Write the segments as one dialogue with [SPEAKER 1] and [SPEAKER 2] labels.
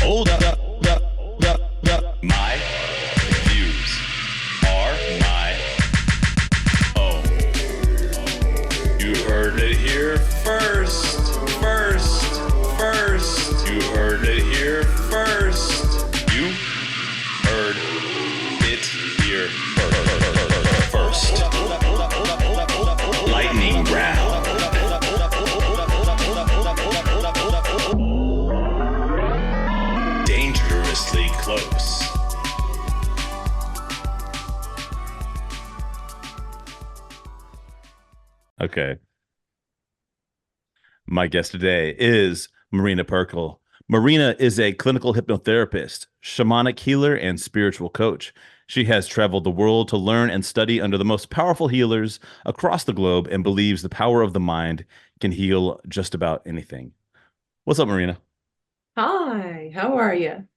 [SPEAKER 1] Hold up. My views are my own. You heard it here first. You heard it here first. You heard it here first. Lightning round. Dangerously close.
[SPEAKER 2] Okay. My guest today is Marina Pirkle. Marina is a clinical hypnotherapist, shamanic healer, and spiritual coach. She has traveled the world to learn and study under the most powerful healers across the globe and believes the power of the mind can heal just about anything. What's up, Marina?
[SPEAKER 3] Hi, how are you?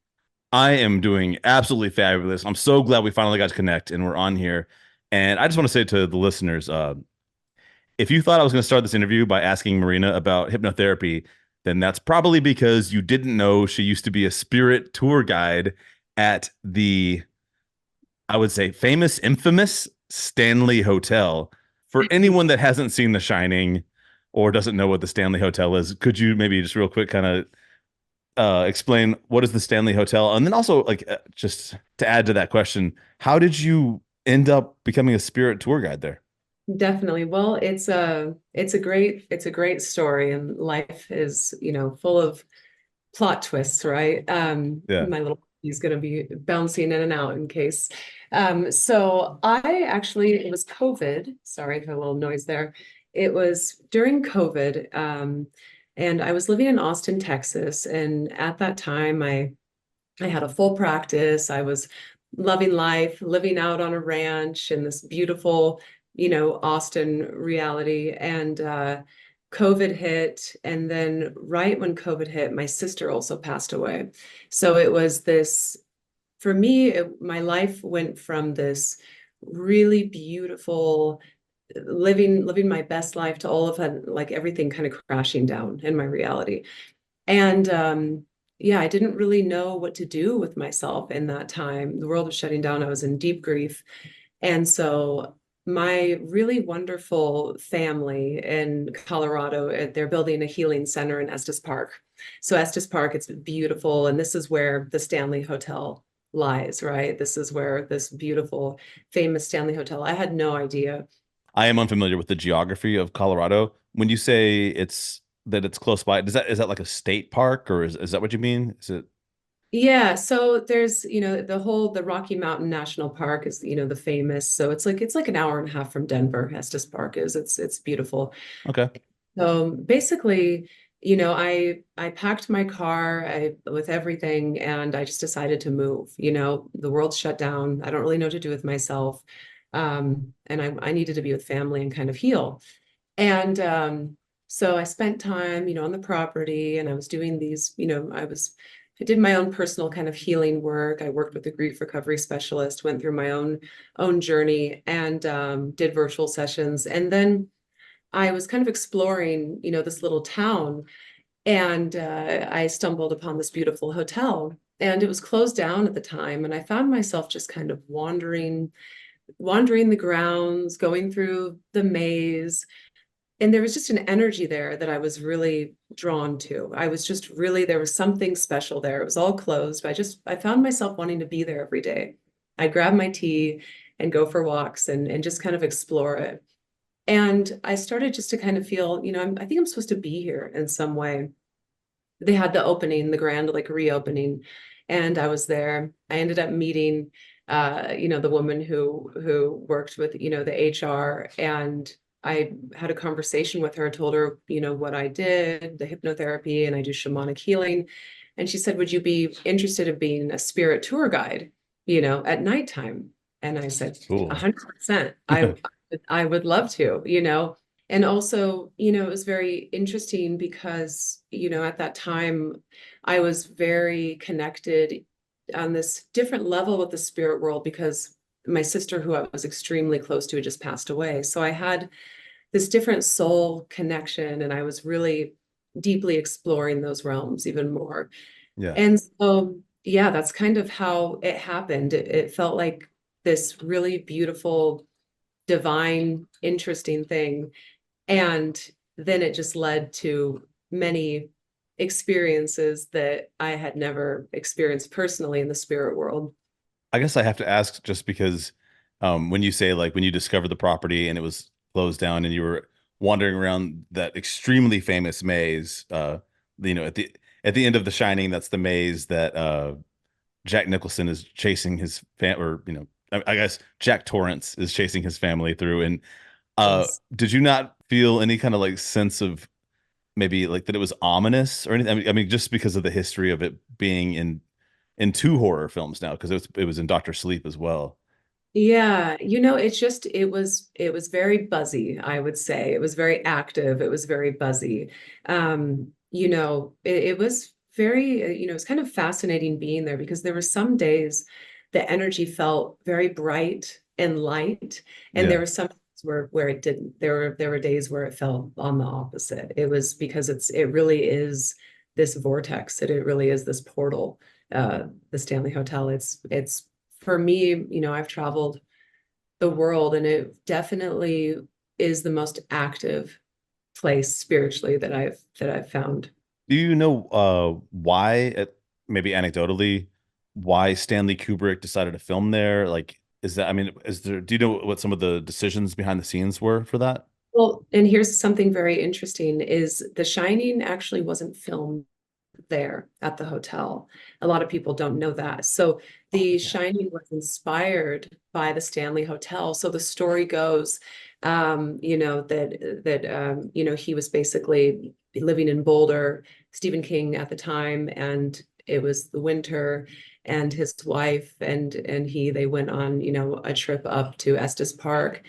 [SPEAKER 2] I am doing absolutely fabulous. I'm so glad we finally got to connect and we're on here. And I just want to say to the listeners, if you thought I was going to start this interview by asking Marina about hypnotherapy, then that's probably because you didn't know she used to be a spirit tour guide at the, I would say, famous, infamous Stanley Hotel. For anyone that hasn't seen The Shining or doesn't know what the Stanley Hotel is, could you maybe just real quick kind of explain what is the Stanley Hotel? And then also, like, just to add to that question, how did you end up becoming a spirit tour guide there?
[SPEAKER 3] Definitely. Well, it's a great story, and life is, full of plot twists, right?
[SPEAKER 2] Yeah.
[SPEAKER 3] My little he's gonna be bouncing in and out in case. So I actually it was COVID. Sorry for a little noise there. It was during COVID, and I was living in Austin, Texas, and at that time I had a full practice. I was loving life, living out on a ranch in this beautiful, Austin reality. And COVID hit. And then right when COVID hit, my sister also passed away. So it was this, for me, my life went from this really beautiful living my best life to all of that, like everything kind of crashing down in my reality. And yeah, I didn't really know what to do with myself in that time. The world was shutting down. I was in deep grief. And so my really wonderful family in Colorado, they're building a healing center in Estes Park. So Estes Park, it's beautiful. And this is where the Stanley Hotel lies, right? This is where this beautiful, famous Stanley Hotel. I had no idea.
[SPEAKER 2] I am unfamiliar with the geography of Colorado. When you say it's close by, is that like a state park or is that what you mean? Is it
[SPEAKER 3] Yeah, so there's, the Rocky Mountain National Park is, the famous. So it's like an hour and a half from Denver, Estes Park is. It's beautiful.
[SPEAKER 2] okay?
[SPEAKER 3] So basically, I packed my car with everything and I just decided to move. The world's shut down. I don't really know what to do with myself. And I needed to be with family and kind of heal. And so I spent time, on the property and I was doing these, I did my own personal kind of healing work. I worked with a grief recovery specialist, went through my own journey and did virtual sessions. And then I was kind of exploring, this little town, and I stumbled upon this beautiful hotel, and it was closed down at the time. And I found myself just kind of wandering the grounds, going through the maze. And there was just an energy there that I was really drawn to. I was just really, there was something special there. It was all closed, but I found myself wanting to be there every day. I'd grab my tea and go for walks and just kind of explore it. And I started just to kind of feel, I think I'm supposed to be here in some way. They had the opening, the grand like reopening, and I was there. I ended up meeting, the woman who worked with, the HR, and I had a conversation with her, told her, what I did, the hypnotherapy, and I do shamanic healing. And she said, would you be interested in being a spirit tour guide, at nighttime? And I said,
[SPEAKER 2] Cool.
[SPEAKER 3] 100%. I would love to, and also, it was very interesting because, at that time I was very connected on this different level with the spirit world because my sister, who I was extremely close to, had just passed away. So I had this different soul connection, and I was really deeply exploring those realms even more.
[SPEAKER 2] Yeah.
[SPEAKER 3] And so, yeah, that's kind of how it happened. It felt like this really beautiful, divine, interesting thing. And then it just led to many experiences that I had never experienced personally in the spirit world.
[SPEAKER 2] I guess I have to ask just because when you say like when you discovered the property and it was closed down and you were wandering around that extremely famous maze, at the end of The Shining, that's the maze that Jack Nicholson is chasing his or I guess Jack Torrance is chasing his family through. And
[SPEAKER 3] Yes.
[SPEAKER 2] did you not feel any kind of like sense of maybe like that it was ominous or anything? I mean, just because of the history of it being in two horror films now, because it was in Doctor Sleep as well.
[SPEAKER 3] Yeah, it was very buzzy, I would say. It was very active, it was very buzzy. It was very, it was kind of fascinating being there because there were some days the energy felt very bright and light, and there
[SPEAKER 2] Yeah.
[SPEAKER 3] were some days where it didn't. There were days where it felt on the opposite. It was because it really is this vortex, it really is this portal, the Stanley Hotel. It's for me, I've traveled the world and it definitely is the most active place spiritually that I've found.
[SPEAKER 2] Do you know why, maybe anecdotally, why Stanley Kubrick decided to film there? Like, I mean, do you know what some of the decisions behind the scenes were for that?
[SPEAKER 3] Well, and here's something very interesting is The Shining actually wasn't filmed there at the hotel. A lot of people don't know that. So The
[SPEAKER 2] Yeah.
[SPEAKER 3] Shining was inspired by the Stanley Hotel. So the story goes, that he was basically living in Boulder, Stephen King at the time, and it was the winter, and his wife and they went on, a trip up to Estes Park,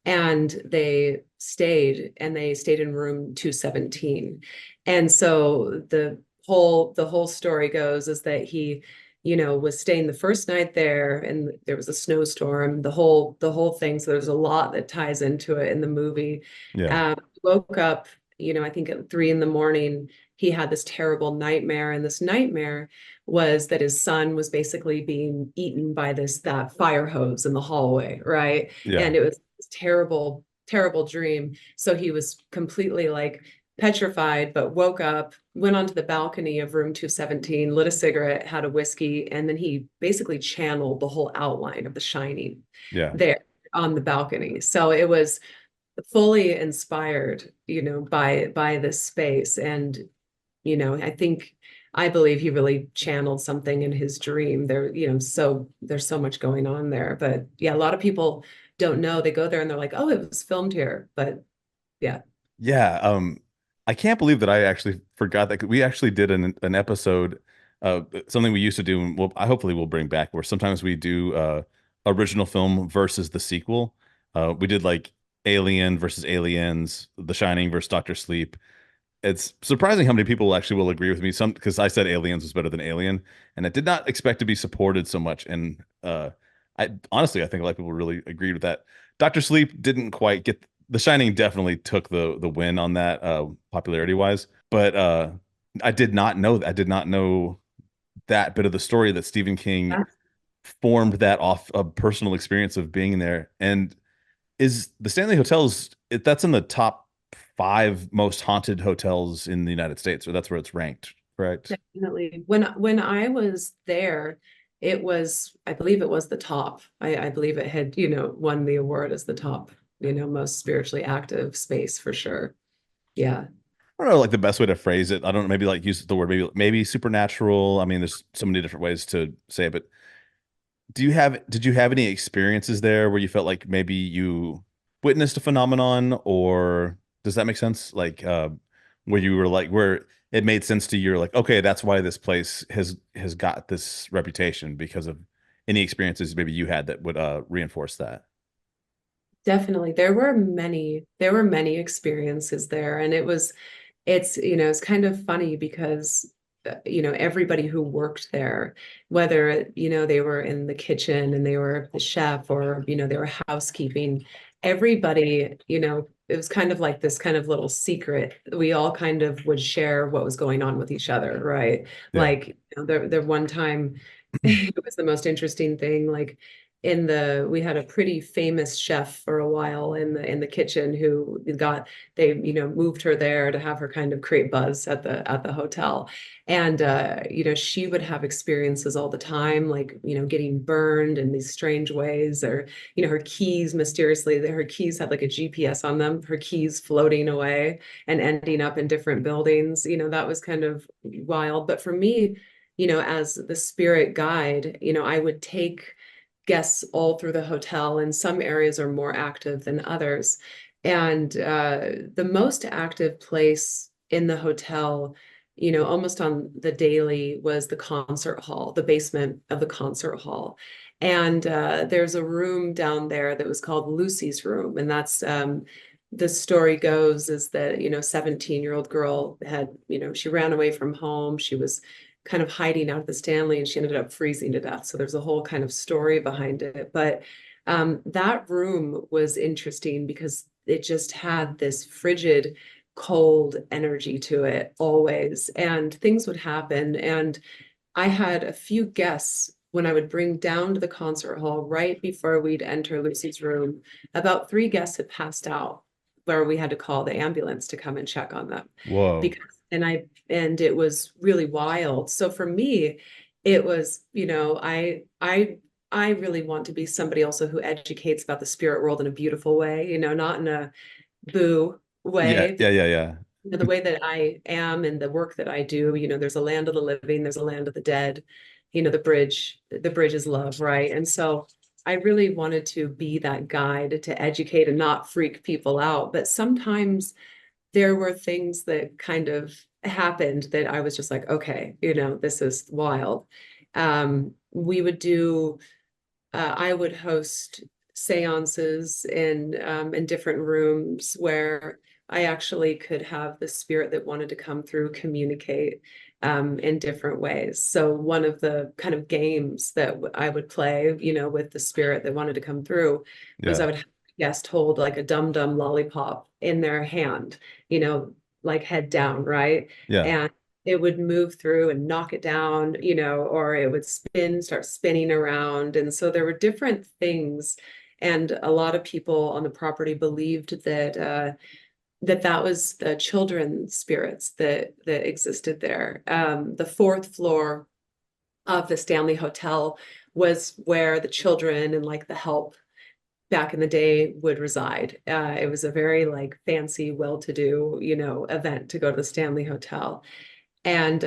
[SPEAKER 3] and they stayed in room 217. And so the whole story goes is that he, was staying the first night there and there was a snowstorm, the whole thing. So there's a lot that ties into it in the movie.
[SPEAKER 2] Yeah.
[SPEAKER 3] Woke up, I think at 3 in the morning, he had this terrible nightmare. And this nightmare was that his son was basically being eaten by that fire hose in the hallway, right?
[SPEAKER 2] Yeah.
[SPEAKER 3] And it was this terrible, terrible dream. So he was completely like petrified, but woke up, went onto the balcony of room 217, lit a cigarette, had a whiskey, and then he basically channeled the whole outline of The Shining
[SPEAKER 2] Yeah.
[SPEAKER 3] there on the balcony. So it was fully inspired, by this space. And, I believe he really channeled something in his dream there, so there's so much going on there. But yeah, a lot of people don't know. They go there and they're like, oh, it was filmed here. But yeah.
[SPEAKER 2] Yeah. I can't believe that I actually forgot that we actually did an episode, something we used to do, and I hopefully we'll bring back, where sometimes we do original film versus the sequel. We did like Alien versus Aliens, The Shining versus Doctor Sleep. It's surprising how many people actually will agree with me. Some because I said Aliens was better than Alien, and I did not expect to be supported so much. And I honestly, I think a lot of people really agreed with that. Doctor Sleep didn't quite get The Shining. Definitely took the win on that popularity wise, but I did not know that. I did not know that bit of the story that Stephen King formed that off a personal experience of being there. And is the Stanley Hotels that's in the top five most haunted hotels in the United States, or that's where it's ranked, correct?
[SPEAKER 3] Definitely. When I was there, I believe it was the top. I believe it had, won the award as the top, most spiritually active space for sure. Yeah.
[SPEAKER 2] I don't know, like the best way to phrase it. I don't know, maybe like use the word maybe supernatural. I mean, there's so many different ways to say it, but did you have any experiences there where you felt like maybe you witnessed a phenomenon, or does that make sense? Like where you were like where it made sense to you, you're like, okay, that's why this place has got this reputation because of any experiences maybe you had that would reinforce that.
[SPEAKER 3] Definitely. There were many experiences there, and it's kind of funny because everybody who worked there, whether they were in the kitchen and they were the chef, or they were housekeeping, everybody, it was kind of like this kind of little secret. We all kind of would share what was going on with each other, right?
[SPEAKER 2] Yeah.
[SPEAKER 3] Like, there one time, it was the most interesting thing. Like, we had a pretty famous chef for a while in the kitchen who they, moved her there to have her kind of create buzz at the hotel. And she would have experiences all the time, like, getting burned in these strange ways, or her keys mysteriously, her keys had like a GPS on them, her keys floating away and ending up in different buildings. That was kind of wild. But for me, as the spirit guide, I would take guests all through the hotel, and some areas are more active than others. And the most active place in the hotel, almost on the daily, was the concert hall, the basement of the concert hall. And there's a room down there that was called Lucy's room. And that's the story goes is that, 17-year-old girl had, she ran away from home. She was kind of hiding out of the Stanley, and she ended up freezing to death. So there's a whole kind of story behind it. But that room was interesting because it just had this frigid, cold energy to it always. And things would happen. And I had a few guests when I would bring down to the concert hall right before we'd enter Lucy's room. About 3 guests had passed out, where we had to call the ambulance to come and check on them.
[SPEAKER 2] Whoa.
[SPEAKER 3] And it was really wild. So for me, it was, I really want to be somebody also who educates about the spirit world in a beautiful way, not in a boo
[SPEAKER 2] Yeah,
[SPEAKER 3] way.
[SPEAKER 2] yeah, yeah, yeah.
[SPEAKER 3] The way that I am and the work that I do, there's a land of the living, there's a land of the dead. The bridge is love, right? And so I really wanted to be that guide to educate and not freak people out. But sometimes there were things that kind of happened that I was just like, okay, this is wild. We would do, I would host seances in different rooms where I actually could have the spirit that wanted to come through communicate in different ways. So one of the kind of games that I would play, with the spirit that wanted to come through, was
[SPEAKER 2] Yeah.
[SPEAKER 3] I would have a guest hold like a dum dum lollipop in their hand, like head down, right?
[SPEAKER 2] Yeah.
[SPEAKER 3] And it would move through and knock it down, or it would start spinning around. And so there were different things. And a lot of people on the property believed that was the children spirits that existed there. The 4th floor of the Stanley Hotel was where the children and like the help back in the day would reside. It was a very like fancy, well-to-do, event to go to the Stanley Hotel. And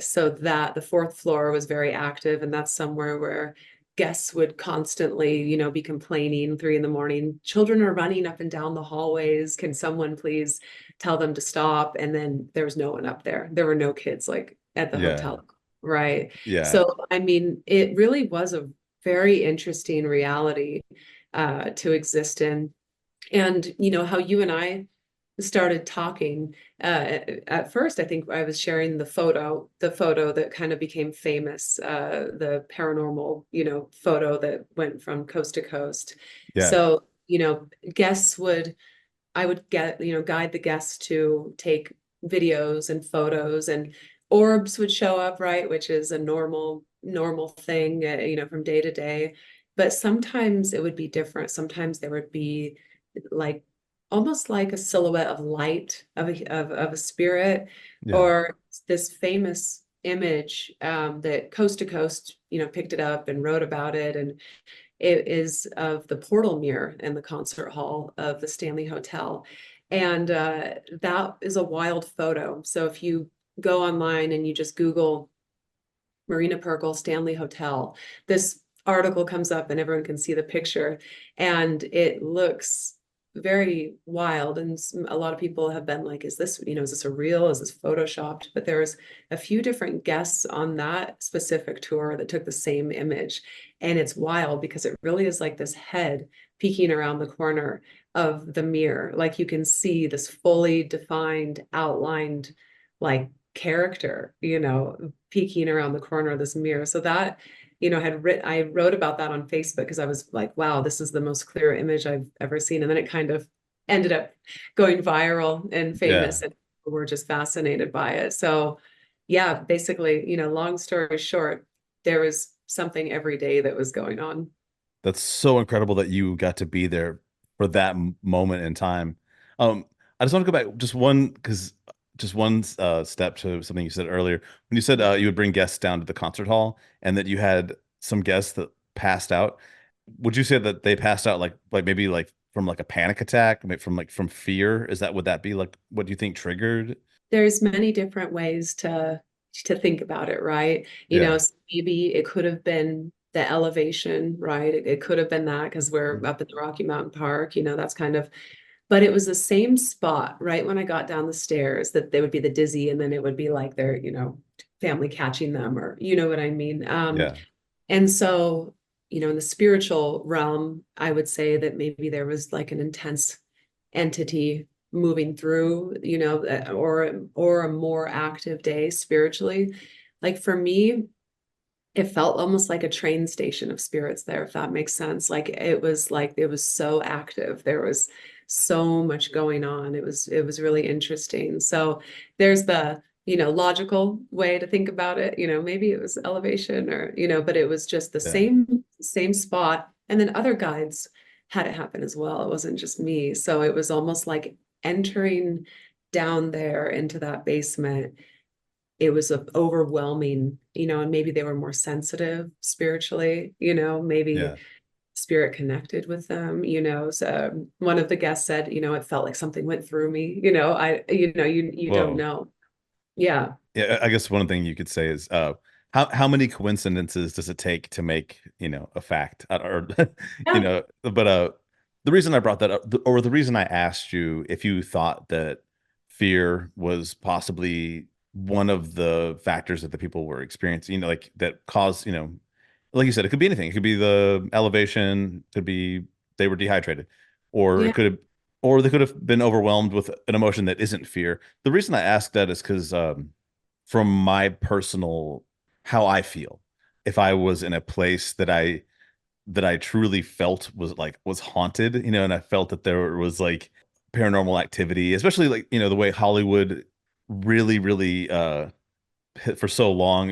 [SPEAKER 3] so that the 4th floor was very active, and that's somewhere where guests would constantly, be complaining 3 a.m. Children are running up and down the hallways. Can someone please tell them to stop? And then there was no one up there. There were no kids like at the
[SPEAKER 2] Yeah.
[SPEAKER 3] hotel, right?
[SPEAKER 2] Yeah.
[SPEAKER 3] So, I mean, it really was a very interesting reality to exist in. And, how you and I started talking, at first I think I was sharing the photo that kind of became famous, the paranormal photo that went from coast to coast.
[SPEAKER 2] Yeah.
[SPEAKER 3] So guests would I would guide the guests to take videos and photos, and orbs would show up, right, which is a normal thing, from day to day. But sometimes it would be different. Sometimes there would be like almost like a silhouette of light of a spirit,
[SPEAKER 2] Yeah.
[SPEAKER 3] or this famous image that Coast to Coast picked it up and wrote about it. And it is of the portal mirror in the concert hall of the Stanley Hotel. And that is a wild photo. So if you go online and you just Google Marina Pirkle Stanley Hotel, this article comes up and everyone can see the picture. And it looks very wild. And a lot of people have been like, is this a real, is this photoshopped? But there's a few different guests on that specific tour that took the same image. And it's wild because it really is like this head peeking around the corner of the mirror. Like you can see this fully defined, outlined, like character, peeking around the corner of this mirror. So that, I wrote about that on Facebook because I was like, wow, this is the most clear image I've ever seen. And then it kind of ended up going viral and
[SPEAKER 2] Yeah.
[SPEAKER 3] famous, and people were just fascinated by it. So yeah, basically, long story short, there was something every day that was going on.
[SPEAKER 2] That's so incredible that you got to be there for that moment in time. I just want to go back just one step to something you said earlier. When you said you would bring guests down to the concert hall and that you had some guests that passed out, would you say that they passed out like maybe like from like a panic attack, maybe from fear? Would that be like what do you think triggered?
[SPEAKER 3] There's many different ways to think about it, right?
[SPEAKER 2] Yeah.
[SPEAKER 3] So maybe it could have been the elevation, right? It could have been that because we're up in the Rocky Mountain Park, that's kind of, but it was the same spot, right? When I got down the stairs, that they would be the dizzy, and then it would be like their, family catching them, or you know what I mean?
[SPEAKER 2] Yeah.
[SPEAKER 3] And so, in the spiritual realm, I would say that maybe there was like an intense entity moving through, or a more active day spiritually. Like for me, it felt almost like a train station of spirits there, if that makes sense. Like it was so active. There was so much going on. It was really interesting. So there's the, logical way to think about it. Maybe it was elevation, or, but it was just the
[SPEAKER 2] Yeah.
[SPEAKER 3] same spot. And then other guides had it happen as well. It wasn't just me. So it was almost like entering down there into that basement. It was overwhelming, and maybe they were more sensitive spiritually, maybe
[SPEAKER 2] Yeah.
[SPEAKER 3] spirit connected with them, so one of the guests said, it felt like something went through me, you don't
[SPEAKER 2] Whoa.
[SPEAKER 3] know. Yeah.
[SPEAKER 2] Yeah, I guess one thing you could say is how many coincidences does it take to make, a fact or
[SPEAKER 3] Yeah.
[SPEAKER 2] but the reason I brought that up or the reason I asked you if you thought that fear was possibly one of the factors that the people were experiencing, like that caused, like you said, it could be anything. It could be the elevation, could be they were dehydrated, or
[SPEAKER 3] Yeah.
[SPEAKER 2] or they could have been overwhelmed with an emotion that isn't fear. The reason I ask that is because from my personal how I feel. If I was in a place that I truly felt was haunted, and I felt that there was like paranormal activity, especially like, the way Hollywood really, really hit for so long,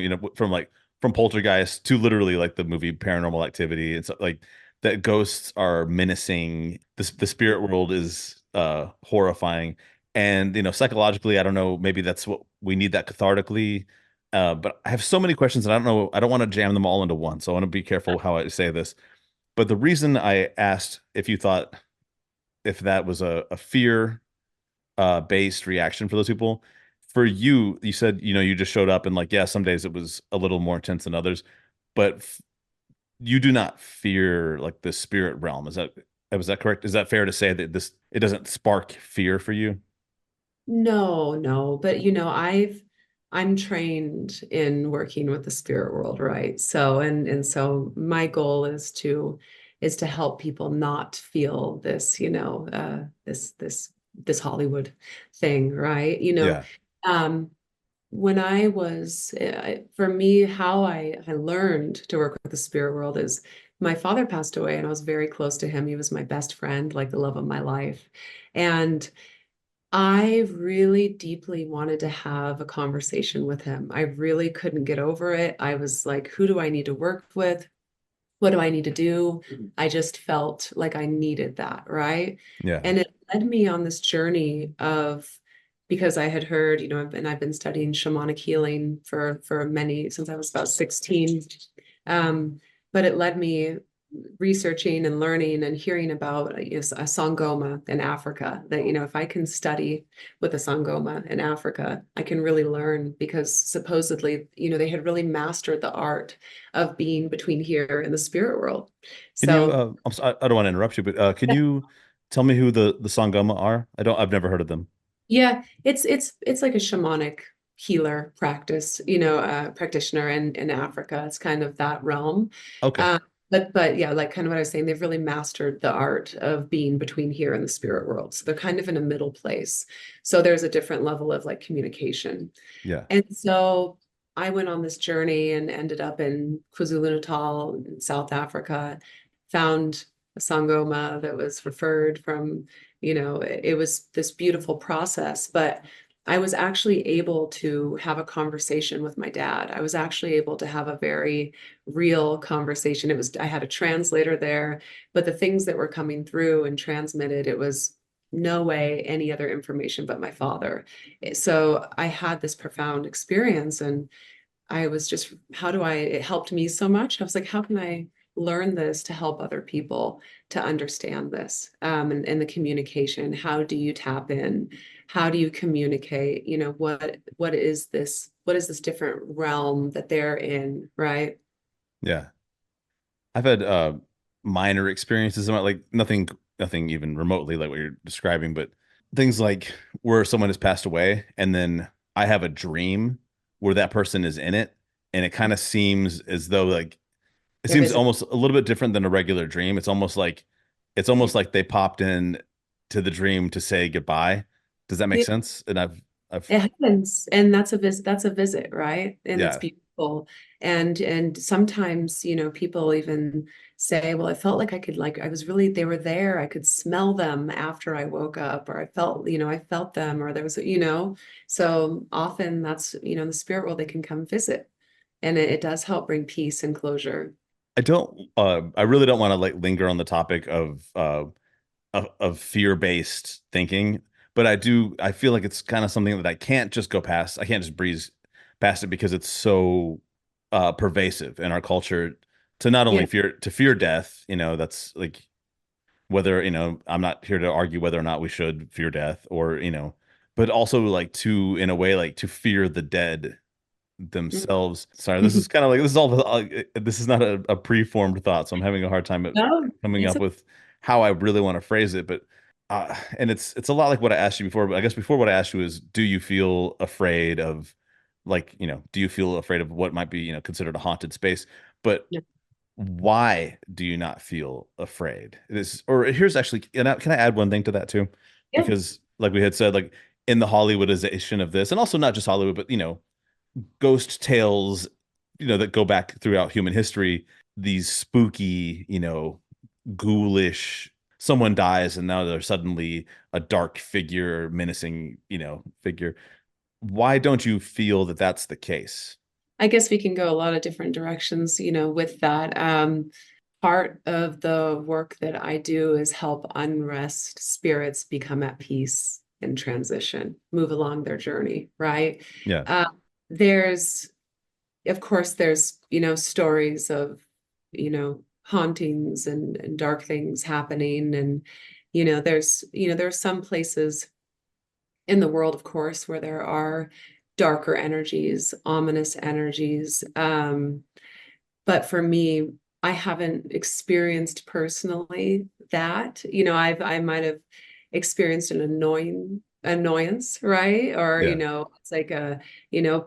[SPEAKER 2] from Poltergeist to literally like the movie Paranormal Activity and stuff like that ghosts are menacing. The spirit world is horrifying. And psychologically, I don't know, maybe that's what we need that cathartically. But I have so many questions and I don't know, I don't want to jam them all into one. So I want to be careful how I say this. But the reason I asked if you thought if that was a fear based reaction for those people. For you, you said, you just showed up and like, yeah, some days it was a little more intense than others, but you do not fear like the spirit realm. Was that correct? Is that fair to say that it doesn't spark fear for you?
[SPEAKER 3] No, no, but I'm trained in working with the spirit world, right? So so my goal is to help people not feel this, this Hollywood thing, right?
[SPEAKER 2] Yeah.
[SPEAKER 3] Um, when I was, for me, how I learned to work with the spirit world is my father passed away and I was very close to him. He was my best friend, like the love of my life. And I really deeply wanted to have a conversation with him. I really couldn't get over it. I was like, who do I need to work with? What do I need to do? I just felt like I needed that, right?
[SPEAKER 2] Yeah.
[SPEAKER 3] And it led me on this journey of, because I had heard, I've been studying shamanic healing for many, since I was about 16. But it led me researching and learning and hearing about a sangoma in Africa, that, if I can study with a sangoma in Africa, I can really learn, because supposedly, they had really mastered the art of being between here and the spirit world.
[SPEAKER 2] Can you,
[SPEAKER 3] So
[SPEAKER 2] I'm sorry, I don't want to interrupt you, but can you tell me who the Sangoma are? I've never heard of them.
[SPEAKER 3] yeah, it's like a shamanic healer practice, practitioner in Africa. It's kind of that realm.
[SPEAKER 2] Okay.
[SPEAKER 3] But yeah, like kind of what I was saying, they've really mastered the art of being between here and the spirit world. So they're kind of in a middle place. So there's a different level of like communication.
[SPEAKER 2] Yeah.
[SPEAKER 3] And so I went on this journey and ended up in KwaZulu-Natal in South Africa, found a Sangoma that was referred from, it was this beautiful process, but I was actually able to have a conversation with my dad. I was actually able to have a very real conversation. I had a translator there, but the things that were coming through and transmitted, it was no way any other information but my father. So I had this profound experience, and I was just, it helped me so much. I was like, how can I learn this to help other people to understand this? And the communication, how do you tap in? How do you communicate? What is this different realm that they're in, right?
[SPEAKER 2] Yeah. I've had minor experiences, like nothing even remotely like what you're describing, but things like where someone has passed away and then I have a dream where that person is in it, and it kind of seems as though like it
[SPEAKER 3] They're
[SPEAKER 2] seems
[SPEAKER 3] visible.
[SPEAKER 2] almost a little bit different than a regular dream. It's almost like they popped in to the dream to say goodbye. Does that make sense? And I've
[SPEAKER 3] It happens, and that's a visit, right? And it's
[SPEAKER 2] yeah.
[SPEAKER 3] beautiful. And sometimes, people even say, well, I felt like I was really, they were there. I could smell them after I woke up, or I felt them, or there was, so often that's, in the spirit world, they can come visit. And it does help bring peace and closure.
[SPEAKER 2] I really don't want to like linger on the topic of fear-based thinking, but I feel like it's kind of something that I can't just go past. I can't just breeze past it because it's so pervasive in our culture to not only
[SPEAKER 3] Yeah.
[SPEAKER 2] fear death, that's like whether, I'm not here to argue whether or not we should fear death or, but also like to in a way like to fear the dead themselves. Sorry, this is kind of like this is all this is not a preformed thought, so I'm having a hard time
[SPEAKER 3] No,
[SPEAKER 2] coming
[SPEAKER 3] it's
[SPEAKER 2] up with how I really want to phrase it. But and it's a lot like what I asked you before. But I guess before what I asked you is, do you feel afraid of like do you feel afraid of what might be considered a haunted space? But
[SPEAKER 3] yeah.
[SPEAKER 2] why do you not feel afraid? It is, or here's actually, can I add one thing to that too?
[SPEAKER 3] Yeah.
[SPEAKER 2] Because like we had said, like in the Hollywoodization of this, and also not just Hollywood, but ghost tales, that go back throughout human history, these spooky, ghoulish, someone dies and now they're suddenly a dark figure, menacing, figure. Why don't you feel that that's the case?
[SPEAKER 3] I guess we can go a lot of different directions, with that. Part of the work that I do is help unrest spirits become at peace and transition, move along their journey, right?
[SPEAKER 2] Yeah.
[SPEAKER 3] Uh, there's, of course, there's, stories of, hauntings and dark things happening. And, there's some places in the world, of course, where there are darker energies, ominous energies. But for me, I haven't experienced personally that. I might have experienced an annoyance, right? Or,
[SPEAKER 2] Yeah.
[SPEAKER 3] it's like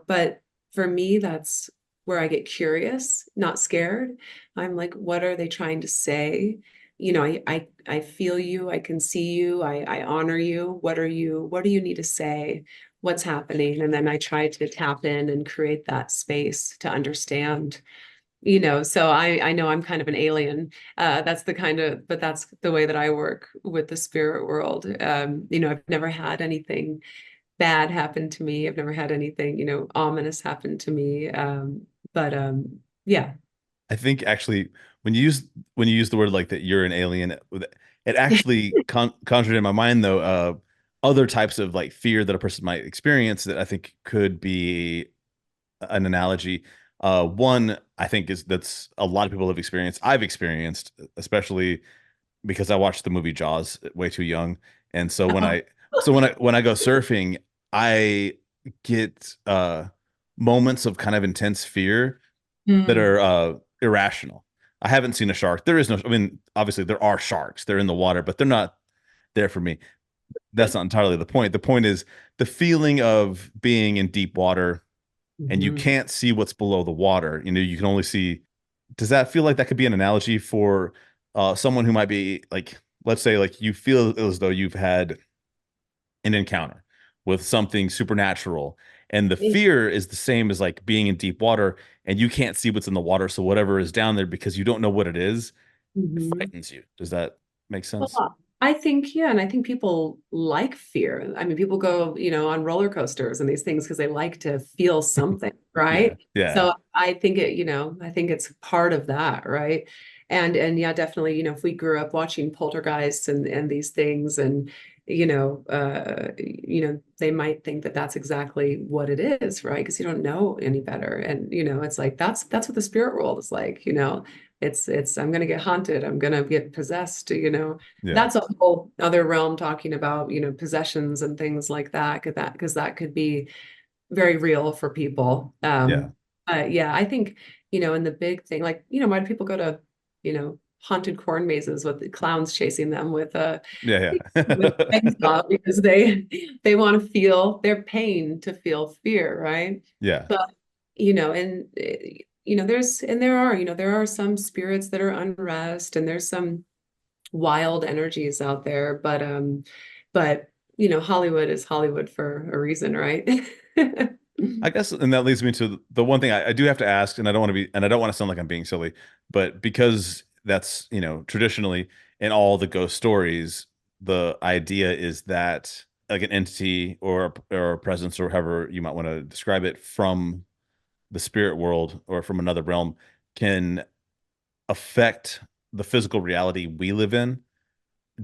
[SPEAKER 3] but for me, that's where I get curious, not scared. I'm like, what are they trying to say? I feel you, I can see you, I honor you. What do you need to say? What's happening? And then I try to tap in and create that space to understand, so I know I'm kind of an alien. But that's the way that I work with the spirit world. I've never had anything bad happen to me. I've never had anything, ominous happen to me. Yeah.
[SPEAKER 2] I think actually when you use the word like that you're an alien, it actually conjured in my mind though other types of like fear that a person might experience that I think could be an analogy. One I think is that's a lot of people have experienced. I've experienced, especially because I watched the movie Jaws way too young, and so when I go surfing, I get moments of kind of intense fear that
[SPEAKER 3] Mm,
[SPEAKER 2] are irrational. I haven't seen a shark. There is no. I mean, obviously there are sharks. They're in the water, but they're not there for me. That's not entirely the point. The point is the feeling of being in deep water and you
[SPEAKER 3] mhm.
[SPEAKER 2] can't see what's below the water. You can only see does that feel like that could be an analogy for someone who might be like, let's say, like you feel as though you've had an encounter with something supernatural, and the fear is the same as like being in deep water and you can't see what's in the water, so whatever is down there because you don't know what it is, it
[SPEAKER 3] Mhm.
[SPEAKER 2] frightens you. Does that make sense?
[SPEAKER 3] Well, I think, yeah, and I think people like fear. I mean, people go, on roller coasters and these things because they like to feel something,
[SPEAKER 2] Yeah,
[SPEAKER 3] right?
[SPEAKER 2] yeah,
[SPEAKER 3] So I think I think it's part of that, right? And yeah, definitely, if we grew up watching poltergeists and these things and they might think that that's exactly what it is, right? Because you don't know any better. And it's like that's what the spirit world is like, it's I'm gonna get haunted, I'm gonna get possessed,
[SPEAKER 2] yeah,
[SPEAKER 3] that's a whole other realm talking about, possessions and things like that, because that could be very real for people.
[SPEAKER 2] yeah,
[SPEAKER 3] Yeah, I think, and the big thing, like, why do people go to, haunted corn mazes with the clowns chasing them
[SPEAKER 2] yeah,
[SPEAKER 3] with
[SPEAKER 2] yeah.
[SPEAKER 3] chainsaw? Because they want to feel their pain to feel fear, right?
[SPEAKER 2] Yeah.
[SPEAKER 3] But, and there are some spirits that are unrest, and there's some wild energies out there, but Hollywood is Hollywood for a reason, right?
[SPEAKER 2] I guess, and that leads me to the one thing I do have to ask, and I don't want to be, and I don't want to sound like I'm being silly, but because that's, traditionally in all the ghost stories, the idea is that like an entity or a presence or however you might want to describe it from the spirit world or from another realm can affect the physical reality we live in.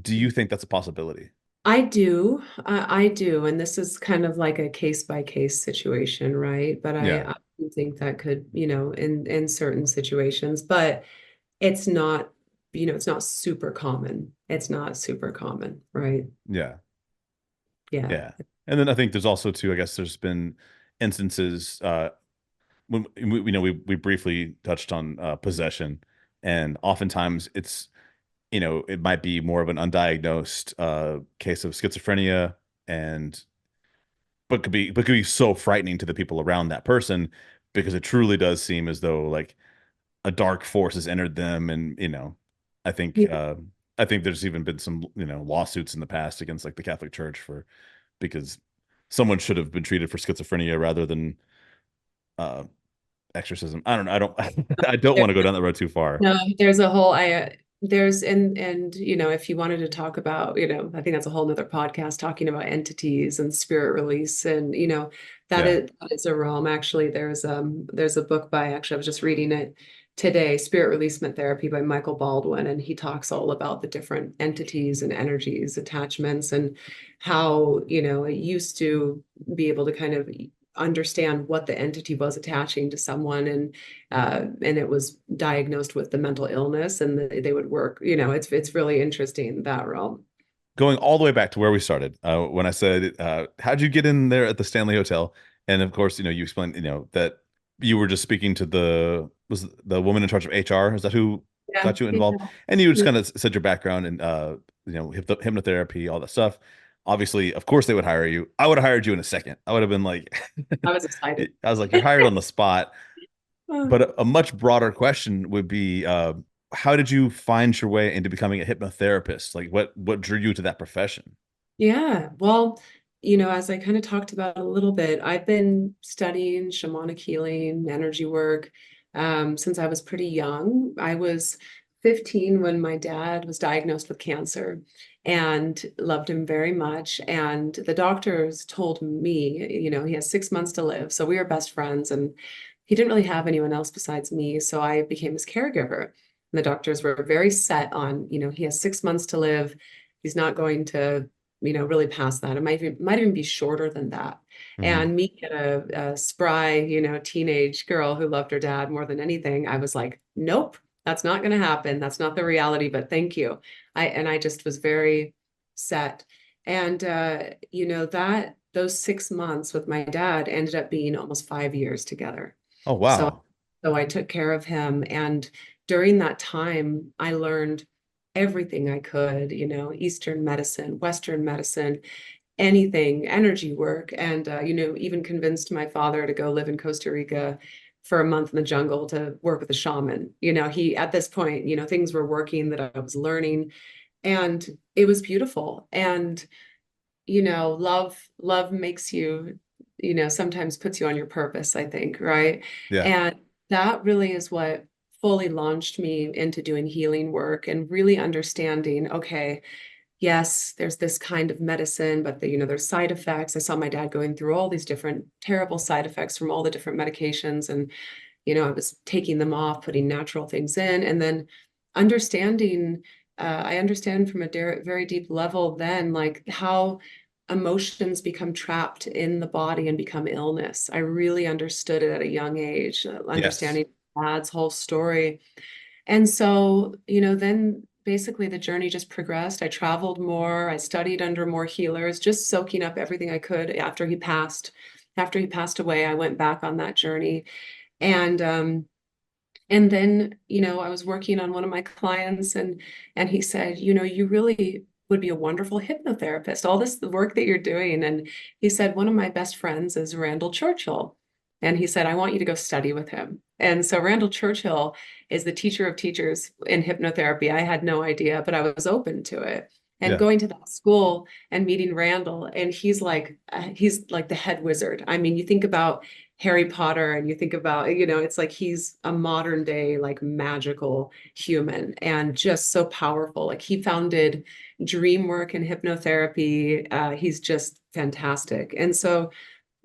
[SPEAKER 2] Do you think that's a possibility?
[SPEAKER 3] I do, and this is kind of like a case by case situation, right? But
[SPEAKER 2] Yeah,
[SPEAKER 3] I do think that could, in certain situations, but it's not, it's not super common. It's not super common, right?
[SPEAKER 2] yeah.
[SPEAKER 3] Yeah.
[SPEAKER 2] Yeah. And then I think there's also too, I guess there's been instances when we briefly touched on possession, and oftentimes it might be more of an undiagnosed case of schizophrenia, and but could be so frightening to the people around that person because it truly does seem as though like a dark force has entered them, and I think
[SPEAKER 3] Yeah.
[SPEAKER 2] I think there's even been some lawsuits in the past against like the Catholic Church for because someone should have been treated for schizophrenia rather than uh exorcism. I don't know. I don't I don't want to go down that road too far.
[SPEAKER 3] No, there's a whole there's and if you wanted to talk about, I think that's a whole nother podcast talking about entities and spirit release, and
[SPEAKER 2] Yeah.
[SPEAKER 3] that is a realm. Actually, there's a book by, actually I was just reading it today, Spirit Releasement Therapy by Michael Baldwin, and he talks all about the different entities and energies, attachments, and how, it used to be able to kind of understand what the entity was attaching to someone, and it was diagnosed with the mental illness, and they would work, it's really interesting, that realm.
[SPEAKER 2] Going all the way back to where we started, when I said, how'd you get in there at the Stanley Hotel? And of course, you explained, that you were just speaking to was the woman in charge of HR. Is that who
[SPEAKER 3] Yeah,
[SPEAKER 2] got you
[SPEAKER 3] yeah,
[SPEAKER 2] involved? And you just
[SPEAKER 3] yeah.
[SPEAKER 2] kind of said your background and, hypnotherapy, all that stuff. Obviously, of course, they would hire you. I would have hired you in a second. I would have been like,
[SPEAKER 3] I was excited.
[SPEAKER 2] I was like, you're hired on the spot.
[SPEAKER 3] Oh.
[SPEAKER 2] But a much broader question would be, how did you find your way into becoming a hypnotherapist? Like, what drew you to that profession?
[SPEAKER 3] Yeah, well, as I kind of talked about a little bit, I've been studying shamanic healing, energy work, since I was pretty young. I was 15 when my dad was diagnosed with cancer, and loved him very much. And the doctors told me, he has 6 months to live. So we were best friends, and he didn't really have anyone else besides me. So I became his caregiver. And the doctors were very set on, he has 6 months to live. He's not going to really past that. It might even be shorter than that.
[SPEAKER 2] Hmm.
[SPEAKER 3] And me, a spry, teenage girl who loved her dad more than anything, I was like, nope, that's not going to happen. That's not the reality, but thank you. I just was very set. And that those 6 months with my dad ended up being almost 5 years together.
[SPEAKER 2] Oh,
[SPEAKER 3] So
[SPEAKER 2] wow.
[SPEAKER 3] so I took care of him. And during that time, I learned everything I could, Eastern medicine, Western medicine, anything, energy work. And, even convinced my father to go live in Costa Rica for a month in the jungle to work with a shaman. He, at this point, things were working that I was learning, and it was beautiful. And, love makes you, sometimes puts you on your purpose, I think, right?
[SPEAKER 2] Yeah.
[SPEAKER 3] And that really is what fully launched me into doing healing work and really understanding, okay, yes, there's this kind of medicine, but there's side effects. I saw my dad going through all these different terrible side effects from all the different medications. And, I was taking them off, putting natural things in, and then understanding, I understand from a very deep level then, like how emotions become trapped in the body and become illness. I really understood it at a young age,
[SPEAKER 2] Yes.
[SPEAKER 3] understanding dad's whole story. And so, then basically the journey just progressed. I traveled more, I studied under more healers, just soaking up everything I could after he passed. After he passed away, I went back on that journey. And then, I was working on one of my clients, and he said, you really would be a wonderful hypnotherapist, all this the work that you're doing. And he said, one of my best friends is Randall Churchill. And he said, I want you to go study with him. And so Randall Churchill is the teacher of teachers in hypnotherapy. I had no idea, but I was open to it. And
[SPEAKER 2] Yeah.
[SPEAKER 3] going to that school and meeting Randall, and he's like the head wizard. I mean, you think about Harry Potter and you think about, it's like he's a modern day, like magical human and just so powerful. Like he founded dream work and hypnotherapy. He's just fantastic. And so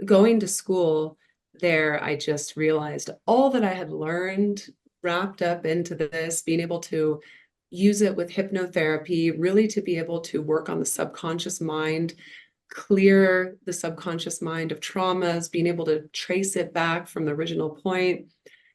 [SPEAKER 3] going to school there, I just realized all that I had learned wrapped up into this, being able to use it with hypnotherapy, really to be able to work on the subconscious mind, clear the subconscious mind of traumas, being able to trace it back from the original point.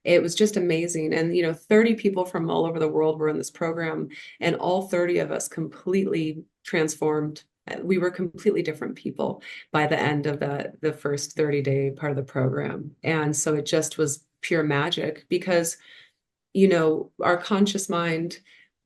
[SPEAKER 3] It was just amazing. And, 30 people from all over the world were in this program, and all 30 of us completely transformed. We were completely different people by the end of the first 30-day part of the program. And so it just was pure magic because, our conscious mind,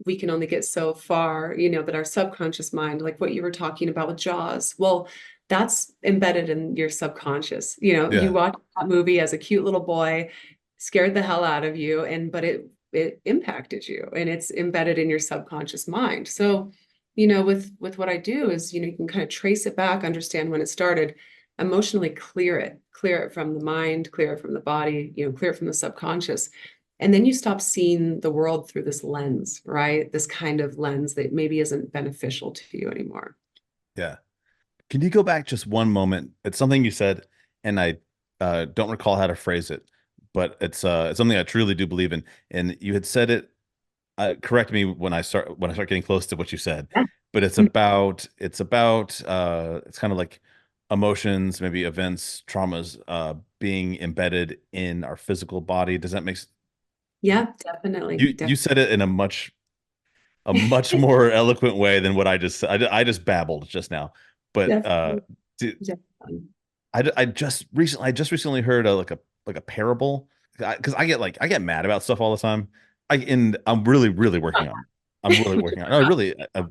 [SPEAKER 3] we can only get so far, but our subconscious mind, like what you were talking about with Jaws, well, that's embedded in your subconscious. You
[SPEAKER 2] Yeah.
[SPEAKER 3] watch that movie as a cute little boy, scared the hell out of you, but it impacted you, and it's embedded in your subconscious mind. So, with what I do is, you can kind of trace it back, understand when it started, emotionally clear it from the mind, clear it from the body, clear it from the subconscious. And then you stop seeing the world through this lens, right? This kind of lens that maybe isn't beneficial to you anymore.
[SPEAKER 2] Yeah. Can you go back just one moment? It's something you said, and I don't recall how to phrase it, but it's something I truly do believe in. And you had said it. Correct me when I start getting close to what you said.
[SPEAKER 3] Yeah.
[SPEAKER 2] But it's kind of like emotions, maybe events, traumas, being embedded in our physical body. Does that make sense?
[SPEAKER 3] Yeah, definitely.
[SPEAKER 2] You said it in a much more eloquent way than what I just said. I just babbled just now. But
[SPEAKER 3] Definitely.
[SPEAKER 2] d-
[SPEAKER 3] Definitely.
[SPEAKER 2] I just recently heard like a parable, because I get mad about stuff all the time. And I'm really working on it. I'm really working on it. No,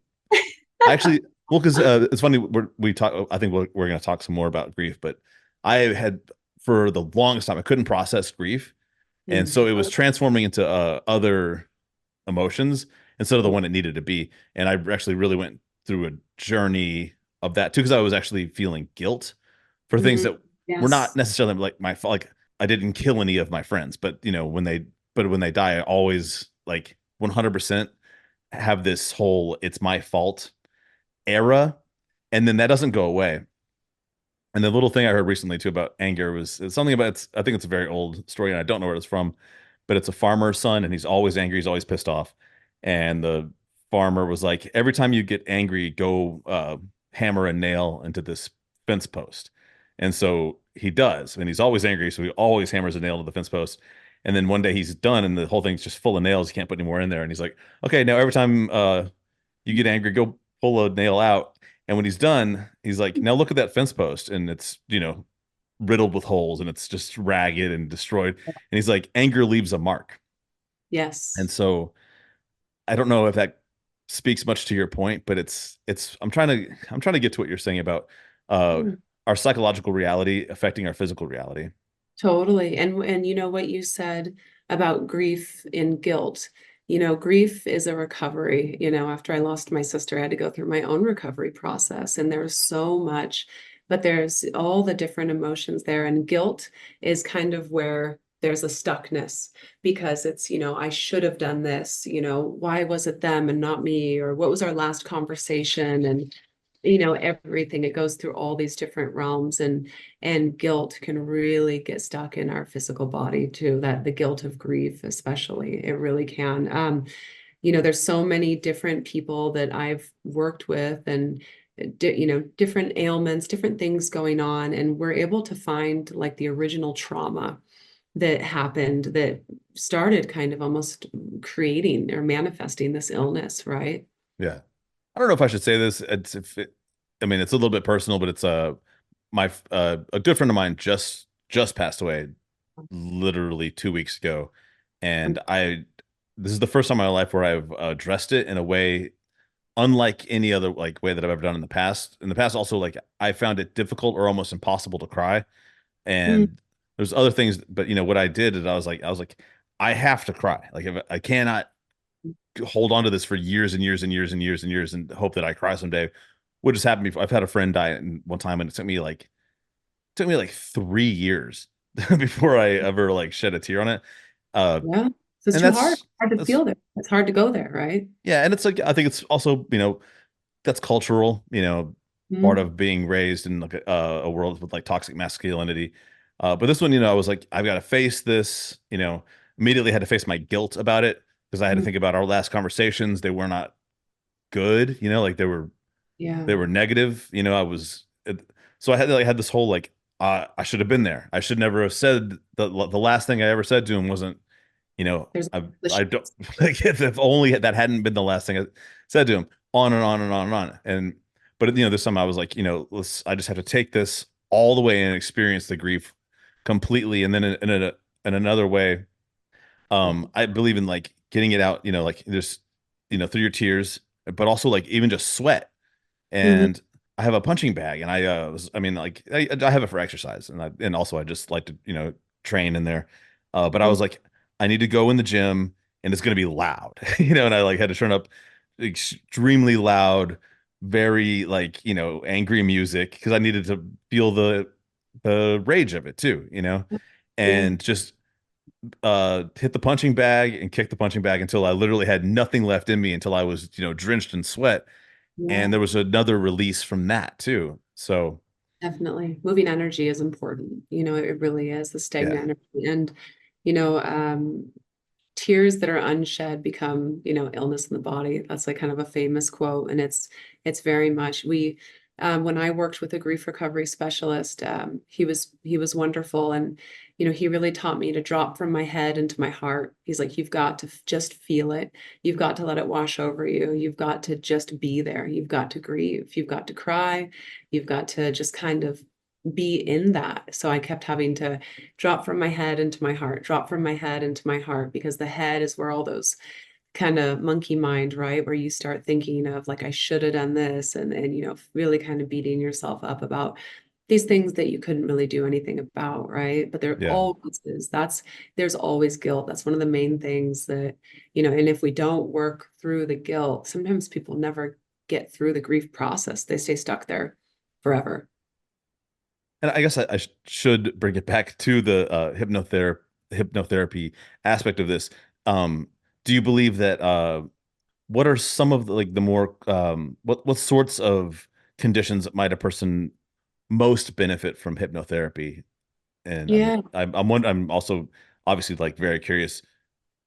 [SPEAKER 2] I actually, well, because it's funny, we talk. I think we're going to talk some more about grief, but I had, for the longest time, I couldn't process grief, and
[SPEAKER 3] Mm.
[SPEAKER 2] so it was transforming into other emotions instead of the one it needed to be. And I actually really went through a journey of that too, because I was actually feeling guilt for things
[SPEAKER 3] Mhm.
[SPEAKER 2] that were not
[SPEAKER 3] Yes.
[SPEAKER 2] necessarily like my fault. Like, I didn't kill any of my friends, but when they die, I always, like, 100% have this whole "it's my fault" era, and then that doesn't go away. And the little thing I heard recently too about anger was, it's something about, I think it's a very old story, and I don't know where it's from, but it's a farmer's son, and he's always angry, he's always pissed off. And the farmer was like, every time you get angry, go hammer a nail into this fence post. And so he does, and he's always angry, so he always hammers a nail to the fence post. And then one day he's done, and the whole thing's just full of nails. He can't put any more in there. And he's like, okay, now every time you get angry, go pull a nail out. And when he's done, he's like, now look at that fence post, and it's, riddled with holes, and it's just ragged and destroyed. And he's like, anger leaves a mark. And
[SPEAKER 3] Yes.
[SPEAKER 2] so I don't know if that speaks much to your point, but it's I'm trying to get to what you're saying about uh
[SPEAKER 3] Mm.
[SPEAKER 2] our psychological reality affecting our physical reality.
[SPEAKER 3] Totally. And you know what you said about grief and guilt. Grief is a recovery. After I lost my sister, I had to go through my own recovery process, and there was so much, but there's all the different emotions there. And guilt is kind of where there's a stuckness because it's, I should have done this, why was it them and not me? Or what was our last conversation? And everything, it goes through all these different realms, and guilt can really get stuck in our physical body too, that the guilt of grief especially, it really can. There's so many different people that I've worked with, and different ailments, different things going on, and we're able to find like the original trauma that happened that started kind of almost creating or manifesting this illness, right?
[SPEAKER 2] Yeah. I don't know if I should say this. I mean, it's a little bit personal, but it's my a good friend of mine just passed away literally 2 weeks ago,
[SPEAKER 3] Um,
[SPEAKER 2] and this is the first time in my life where I've addressed it in a way unlike any other like way that I've ever done in the past. In the past, also like I found it difficult or almost impossible to cry,
[SPEAKER 3] mm,
[SPEAKER 2] and there's other things, but what I did is I was like, I have to cry. Like if I cannot hold on to this for years and years and years and years and years and hope that I cry someday. What just happened before? I've had a friend die one time, and it took me like 3 years before I ever like shed a tear on it. Uh,
[SPEAKER 3] yeah. So it's
[SPEAKER 2] and
[SPEAKER 3] too hard.
[SPEAKER 2] that's
[SPEAKER 3] Hard to
[SPEAKER 2] that's
[SPEAKER 3] feel there. It's hard to go there, right?
[SPEAKER 2] yeah, and it's like I think it's also that's cultural, part
[SPEAKER 3] Mm,
[SPEAKER 2] of being raised in like a world with like toxic masculinity. But this one, I was like, I've got to face this. Immediately had to face my guilt about it because I had to
[SPEAKER 3] mm,
[SPEAKER 2] think about our last conversations. They were not good, like
[SPEAKER 3] yeah.
[SPEAKER 2] they were negative. So I had this whole like I should have been there. I should never have said the last thing I ever said to him wasn't,
[SPEAKER 3] There's
[SPEAKER 2] I don't like if only that hadn't been the last thing I said to him, on and on and on and on. But this time I was like, I just have to take this all the way and experience the grief completely. And then in another way, I believe in like getting it out, like just, through your tears, but also like even just sweat.
[SPEAKER 3] Mhm,
[SPEAKER 2] And I have a punching bag, and I mean, like I have it for exercise, and also I just like to train in there. But I
[SPEAKER 3] mhm.
[SPEAKER 2] was like, I need to go in the gym, and it's gonna be loud, and I like had to turn up extremely loud, very like angry music because I needed to feel the rage of it too,
[SPEAKER 3] Yeah,
[SPEAKER 2] and just hit the punching bag and kick the punching bag until I literally had nothing left in me until I was drenched in sweat,
[SPEAKER 3] yeah,
[SPEAKER 2] and there was another release from that too. So
[SPEAKER 3] definitely. Moving energy is important. It really is the
[SPEAKER 2] yeah,
[SPEAKER 3] stagnant energy. And, you know, um, tears that are unshed become, illness in the body. That's like kind of a famous quote. And it's very much when I worked with a grief recovery specialist, he was wonderful. And, he really taught me to drop from my head into my heart. He's like, you've got to just feel it. You've got to let it wash over you. You've got to just be there. You've got to grieve. You've got to cry. You've got to just kind of be in that. So I kept having to drop from my head into my heart, drop from my head into my heart, because the head is where all those kind of monkey mind, right? Where you start thinking of like, I should have done this, and really kind of beating yourself up about these things that you couldn't really do anything about, right? But there
[SPEAKER 2] yeah.
[SPEAKER 3] always is. There's always guilt. That's one of the main things that, and if we don't work through the guilt, sometimes people never get through the grief process. They stay stuck there forever.
[SPEAKER 2] And I guess I should bring it back to the hypnotherapy aspect of this. Do you believe that what are some of the like the more what sorts of conditions might a person most benefit from hypnotherapy? And
[SPEAKER 3] Yeah.
[SPEAKER 2] I'm also obviously like very curious,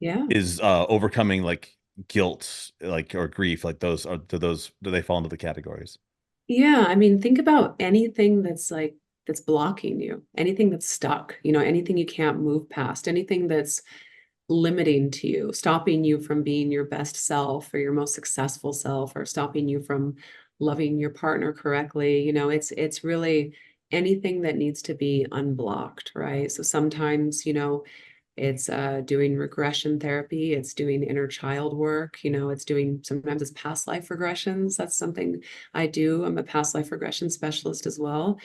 [SPEAKER 3] Yeah.
[SPEAKER 2] is overcoming like guilt like or grief, like do they fall into the categories?
[SPEAKER 3] Yeah, I mean, think about anything that's blocking you, anything that's stuck, anything you can't move past, anything that's limiting to you, stopping you from being your best self or your most successful self, or stopping you from loving your partner correctly. It's really anything that needs to be unblocked, right? So sometimes, It's doing regression therapy. It's doing inner child work. It's doing sometimes it's past life regressions. That's something I do. I'm a past life regression specialist as well.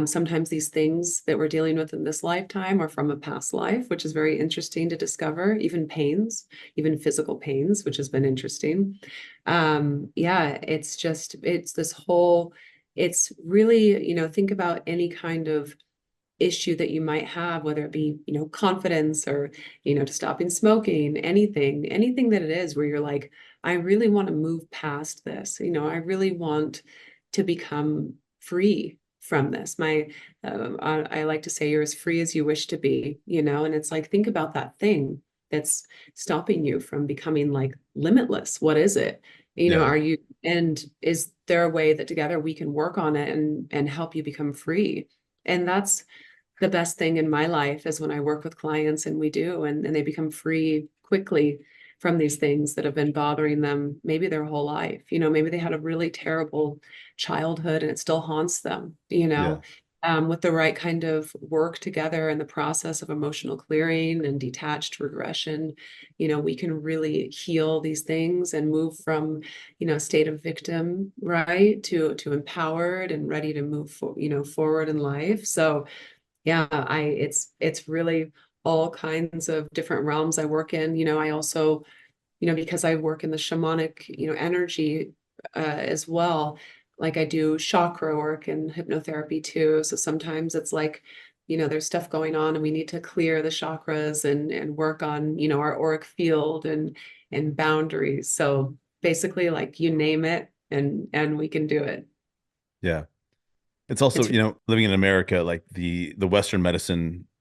[SPEAKER 3] Sometimes these things that we're dealing with in this lifetime are from a past life, which is very interesting to discover. Even pains, even physical pains, which has been interesting. Yeah, it's this whole, it's really, think about any kind of issue that you might have, whether it be, confidence or, to stopping smoking, anything that it is where you're like, I really want to move past this. I really want to become free from this. I like to say you're as free as you wish to be, and it's like, think about that thing that's stopping you from becoming like limitless. What is it?
[SPEAKER 2] Yeah.
[SPEAKER 3] And is there a way that together we can work on it and help you become free? And that's the best thing in my life is when I work with clients and we do, and they become free quickly from these things that have been bothering them maybe their whole life. Maybe they had a really terrible childhood and it still haunts them,
[SPEAKER 2] Yeah.
[SPEAKER 3] with the right kind of work together and the process of emotional clearing and detached regression, we can really heal these things and move from, state of victim, right, to empowered and ready to move forward in life. So yeah, it's really all kinds of different realms I work in. I also, because I work in the shamanic, energy as well, like I do chakra work and hypnotherapy too. So sometimes it's like, there's stuff going on and we need to clear the chakras and work on, our auric field and boundaries. So basically like you name it and we can do it.
[SPEAKER 2] Yeah. It's also,
[SPEAKER 3] It's
[SPEAKER 2] living in America, like the Western medicine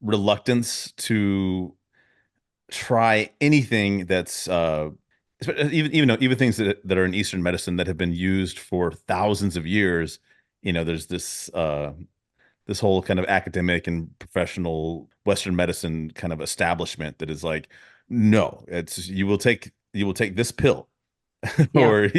[SPEAKER 2] reluctance to try anything that's even things that are in Eastern medicine that have been used for thousands of years. There's this whole kind of academic and professional Western medicine kind of establishment that is like, no, it's you will take this pill,
[SPEAKER 3] yeah.
[SPEAKER 2] or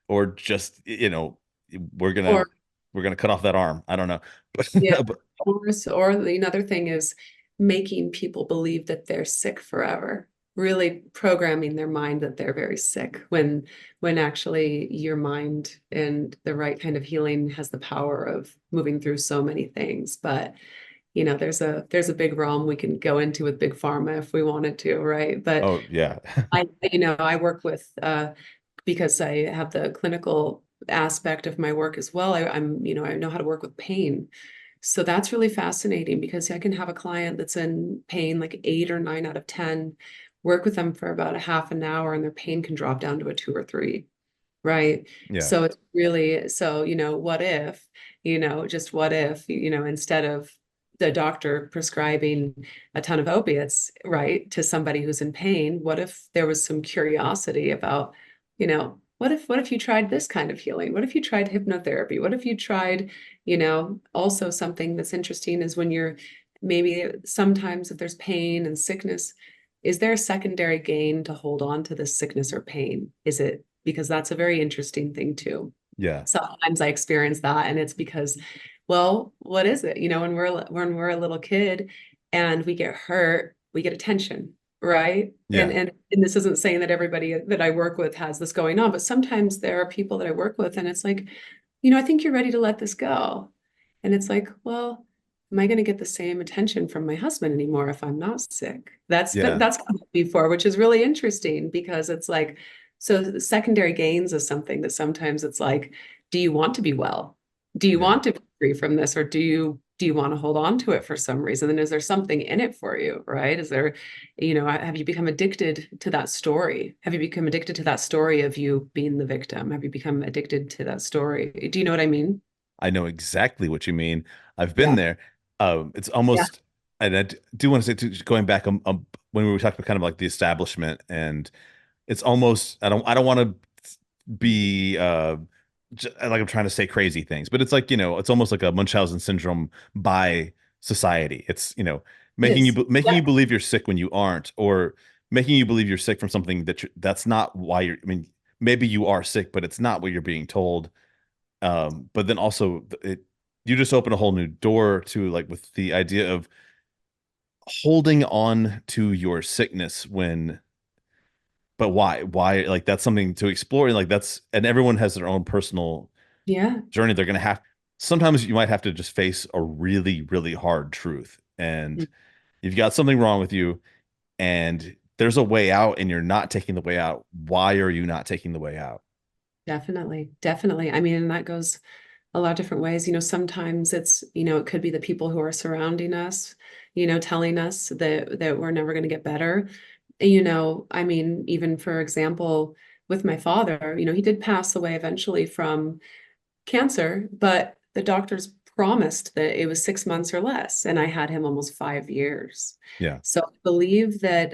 [SPEAKER 2] or just we're gonna
[SPEAKER 3] Or
[SPEAKER 2] we're gonna cut off that arm. I don't know, but,
[SPEAKER 3] yeah.
[SPEAKER 2] but
[SPEAKER 3] Or the another thing is making people believe that they're sick forever, really programming their mind that they're very sick when actually your mind and the right kind of healing has the power of moving through so many things. But there's a big realm we can go into with big pharma if we wanted to, right? But
[SPEAKER 2] oh yeah,
[SPEAKER 3] I work with because I have the clinical aspect of my work as well. I know how to work with pain. So that's really fascinating because I can have a client that's in pain like 8 or 9 out of 10, work with them for about a half an hour, and their pain can drop down to a 2 or 3, right?
[SPEAKER 2] yeah,
[SPEAKER 3] So it's really, so, what if, just what if, instead of the doctor prescribing a ton of opiates, right, to somebody who's in pain, what if there was some curiosity about, what if you tried this kind of healing? What if you tried hypnotherapy? What if you tried, also something that's interesting is when you're maybe sometimes if there's pain and sickness, is there a secondary gain to hold on to this sickness or pain? Is it because that's a very interesting thing too.
[SPEAKER 2] yeah,
[SPEAKER 3] Sometimes I experience that, and it's because, well, what is it? When we're a little kid and we get hurt, we get attention, right? And
[SPEAKER 2] yeah,
[SPEAKER 3] and this isn't saying that everybody that I work with has this going on, but sometimes there are people that I work with, and it's like, I think you're ready to let this go. And it's like, well, am I going to get the same attention from my husband anymore if I'm not sick?
[SPEAKER 2] yeah,
[SPEAKER 3] That's come up before, which is really interesting because it's like, so the secondary gains is something that sometimes it's like, do you want to be well? Do you
[SPEAKER 2] yeah.
[SPEAKER 3] want to be free from this, or do you want to hold on to it for some reason? And is there something in it for you, right? Is there, have you become addicted to that story? Have you become addicted to that story of you being the victim? Have you become addicted to that story? Do you know what I mean?
[SPEAKER 2] I know exactly what you mean. I've been
[SPEAKER 3] Yeah.
[SPEAKER 2] there. It's
[SPEAKER 3] Yeah.
[SPEAKER 2] almost, and do want to say, too, going back, when we were talking about kind of like the establishment, and it's almost, I don't want to be like I'm trying to say crazy things, but it's like, it's almost like a Munchausen syndrome by society. It's,
[SPEAKER 3] It
[SPEAKER 2] making
[SPEAKER 3] is.
[SPEAKER 2] making
[SPEAKER 3] Yeah.
[SPEAKER 2] you believe you're sick when you aren't, or making you believe you're sick from something that's not why you're, I mean, maybe you are sick, but it's not what you're being told. But then also you just open a whole new door to, like, with the idea of holding on to your sickness when, but why, like, that's something to explore. And like, and everyone has their own personal
[SPEAKER 3] Yeah.
[SPEAKER 2] journey. They're going to have, sometimes you might have to just face a really, really hard truth. And you've got something wrong with you, and there's a way out, and you're not taking the way out. Why are you not taking the way out?
[SPEAKER 3] Definitely, definitely. I mean, and that goes a lot of different ways. Sometimes it's, it could be the people who are surrounding us, telling us that we're never going to get better. I mean, even for example, with my father, he did pass away eventually from cancer, but the doctors promised that it was 6 months or less, and I had him almost 5 years.
[SPEAKER 2] Yeah.
[SPEAKER 3] So I believe that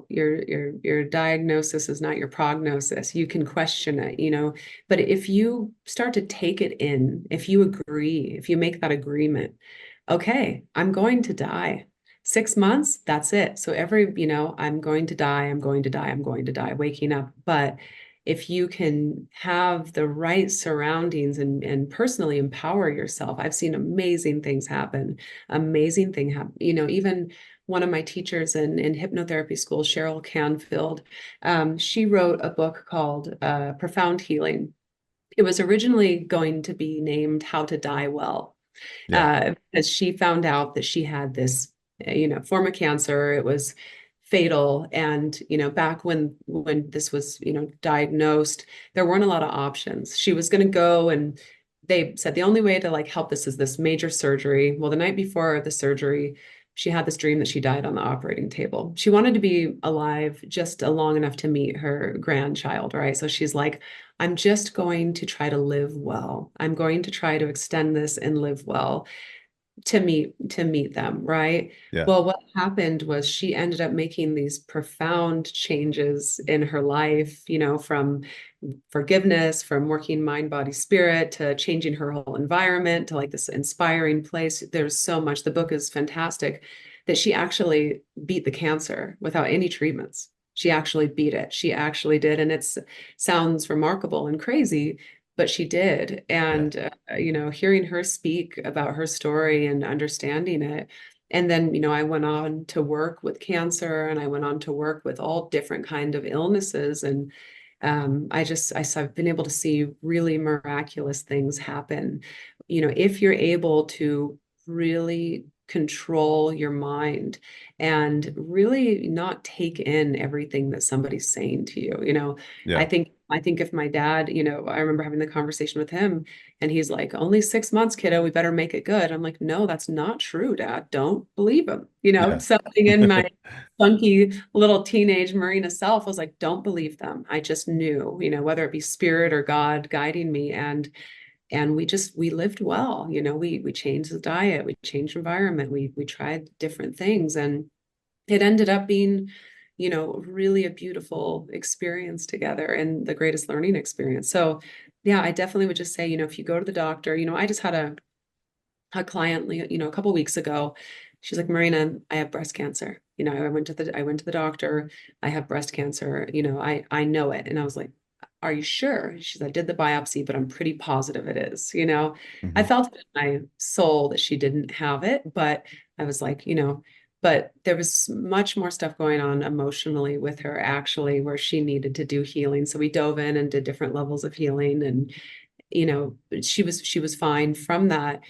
[SPEAKER 3] your diagnosis is not your prognosis. You can question it, but if you start to take it in, if you agree, if you make that agreement, okay, I'm going to die. 6 months, that's it. So I'm going to die, I'm going to die, I'm going to die, waking up. But if you can have the right surroundings and personally empower yourself, I've seen amazing things happen. Amazing thing happen. Even one of my teachers in hypnotherapy school, Cheryl Canfield, she wrote a book called Profound Healing. It was originally going to be named How to Die Well,
[SPEAKER 2] Yeah.
[SPEAKER 3] because she found out that she had this, form of cancer. It was fatal, and back when this was diagnosed, there weren't a lot of options. She was going to go, and they said the only way to like help this is this major surgery. Well, the night before the surgery, she had this dream that she died on the operating table. She wanted to be alive just long enough to meet her grandchild, right? So she's like, I'm just going to try to live well. I'm going to try to extend this and live well to meet them, right?
[SPEAKER 2] Yeah.
[SPEAKER 3] Well, what happened was she ended up making these profound changes in her life, from forgiveness, from working mind, body, spirit, to changing her whole environment to like this inspiring place. There's so much. The book is fantastic, that she actually beat the cancer without any treatments. She actually beat it. She actually did. And it sounds remarkable and crazy, but she did.
[SPEAKER 2] Yeah.
[SPEAKER 3] And, hearing her speak about her story and understanding it. And then, I went on to work with cancer, and I went on to work with all different kind of illnesses. And I've been able to see really miraculous things happen. If you're able to really control your mind and really not take in everything that somebody's saying to you. I
[SPEAKER 2] Yeah.
[SPEAKER 3] think I think if my dad, I remember having the conversation with him, and he's like, only 6 months, kiddo, we better make it good. I'm like, no, that's not true, Dad. Don't believe him.
[SPEAKER 2] Yeah.
[SPEAKER 3] Something in my funky little teenage Marina self was like, don't believe them. I just knew, whether it be spirit or God guiding me. And we lived well. We changed the diet, we changed environment, we tried different things, and it ended up being, really a beautiful experience together and the greatest learning experience. So yeah, I definitely would just say, if you go to the doctor, I just had a client, a couple weeks ago. She's like, Marina, I have breast cancer. I went to the doctor. I have breast cancer. I know it. And I was like, are you sure? She said, I did the biopsy, but I'm pretty positive it is. I
[SPEAKER 2] Hmm.
[SPEAKER 3] felt it in my soul that she didn't have it, but I was like, but there was much more stuff going on emotionally with her, actually, where she needed to do healing. So we dove in and did different levels of healing, and she was fine from that.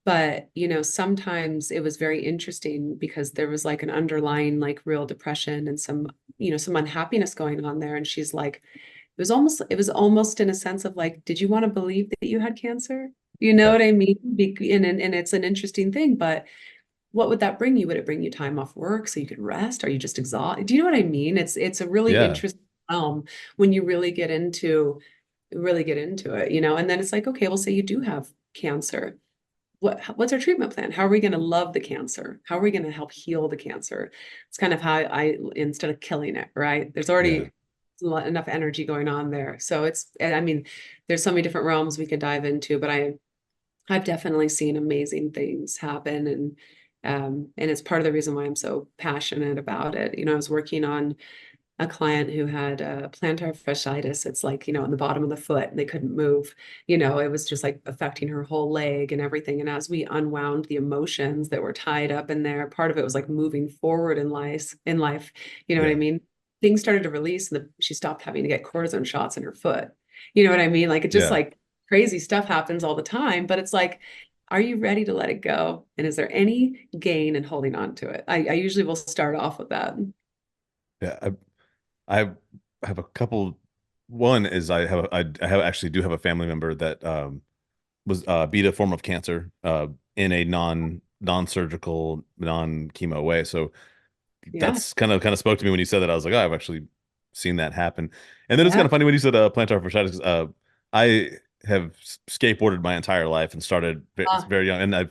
[SPEAKER 3] But sometimes it was very interesting because there was like an underlying like real depression and some unhappiness going on there. And she's like, it was almost in a sense of like, did you want to believe that you had cancer? You know
[SPEAKER 2] Yeah.
[SPEAKER 3] what I mean? And it's an interesting thing, but what would that bring you? Would it bring you time off work so you could rest? Are you just exhausted? Do you know what I mean? It's a really
[SPEAKER 2] Yeah.
[SPEAKER 3] interesting realm when you really get into it, and then it's like, okay, well, say you do have cancer. What's our treatment plan? How are we going to love the cancer? How are we going to help heal the cancer? It's kind of how instead of killing it, right? There's
[SPEAKER 2] Yeah.
[SPEAKER 3] already enough energy going on there. So I mean, there's so many different realms we could dive into, but I've definitely seen amazing things happen, and it's part of the reason why I'm so passionate about it. I was working on a client who had plantar fasciitis. It's like, in the bottom of the foot, they couldn't move. It was just like affecting her whole leg and everything. And as we unwound the emotions that were tied up in there, part of it was like moving forward in life, you know what I
[SPEAKER 2] Yeah.
[SPEAKER 3] mean? Things started to release and she stopped having to get cortisone shots in her foot. You know what I mean? Like it just
[SPEAKER 2] Yeah.
[SPEAKER 3] like crazy stuff happens all the time, but it's like, are you ready to let it go? And is there any gain in holding on to it? I usually will start off with that.
[SPEAKER 2] Yeah. I have a couple. One is I have actually do have a family member that was beat a form of cancer in a non-surgical, non-chemo way. So
[SPEAKER 3] Yeah.
[SPEAKER 2] that's kind of spoke to me when you said that. I was like, oh, I've actually seen that happen. And then it's kind
[SPEAKER 3] Yeah.
[SPEAKER 2] of funny when you said plantar fasciitis. I have skateboarded my entire life and started
[SPEAKER 3] Ah,
[SPEAKER 2] very young, and I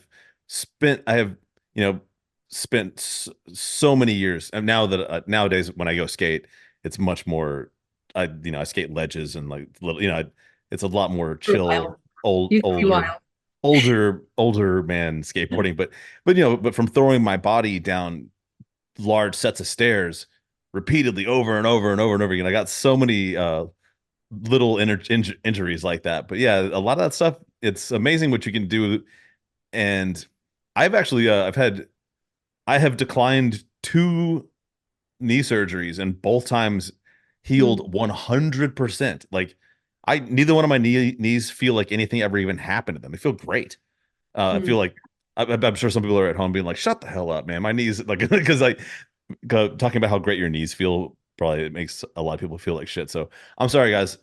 [SPEAKER 2] have you know spent so many years. And now that nowadays when I go skate, it's much more. I skate ledges and like little, it's a lot more
[SPEAKER 3] for a
[SPEAKER 2] chill,
[SPEAKER 3] while. Used to be wild.
[SPEAKER 2] older man skateboarding. But from throwing my body down large sets of stairs repeatedly over and over and over and over again. I got so many little injuries like that. But yeah, a lot of that stuff, it's amazing what you can do. And I've actually I have declined two knee surgeries and both times
[SPEAKER 3] Mm,
[SPEAKER 2] healed 100%. Like I neither one of my knees feel like anything ever even happened to them. They feel great. I feel
[SPEAKER 3] mm.
[SPEAKER 2] like I'm sure some people are at home being like, "Shut the hell up, man! My knees," like because like talking about how great your knees feel probably it makes a lot of people feel like shit. So I'm sorry, guys.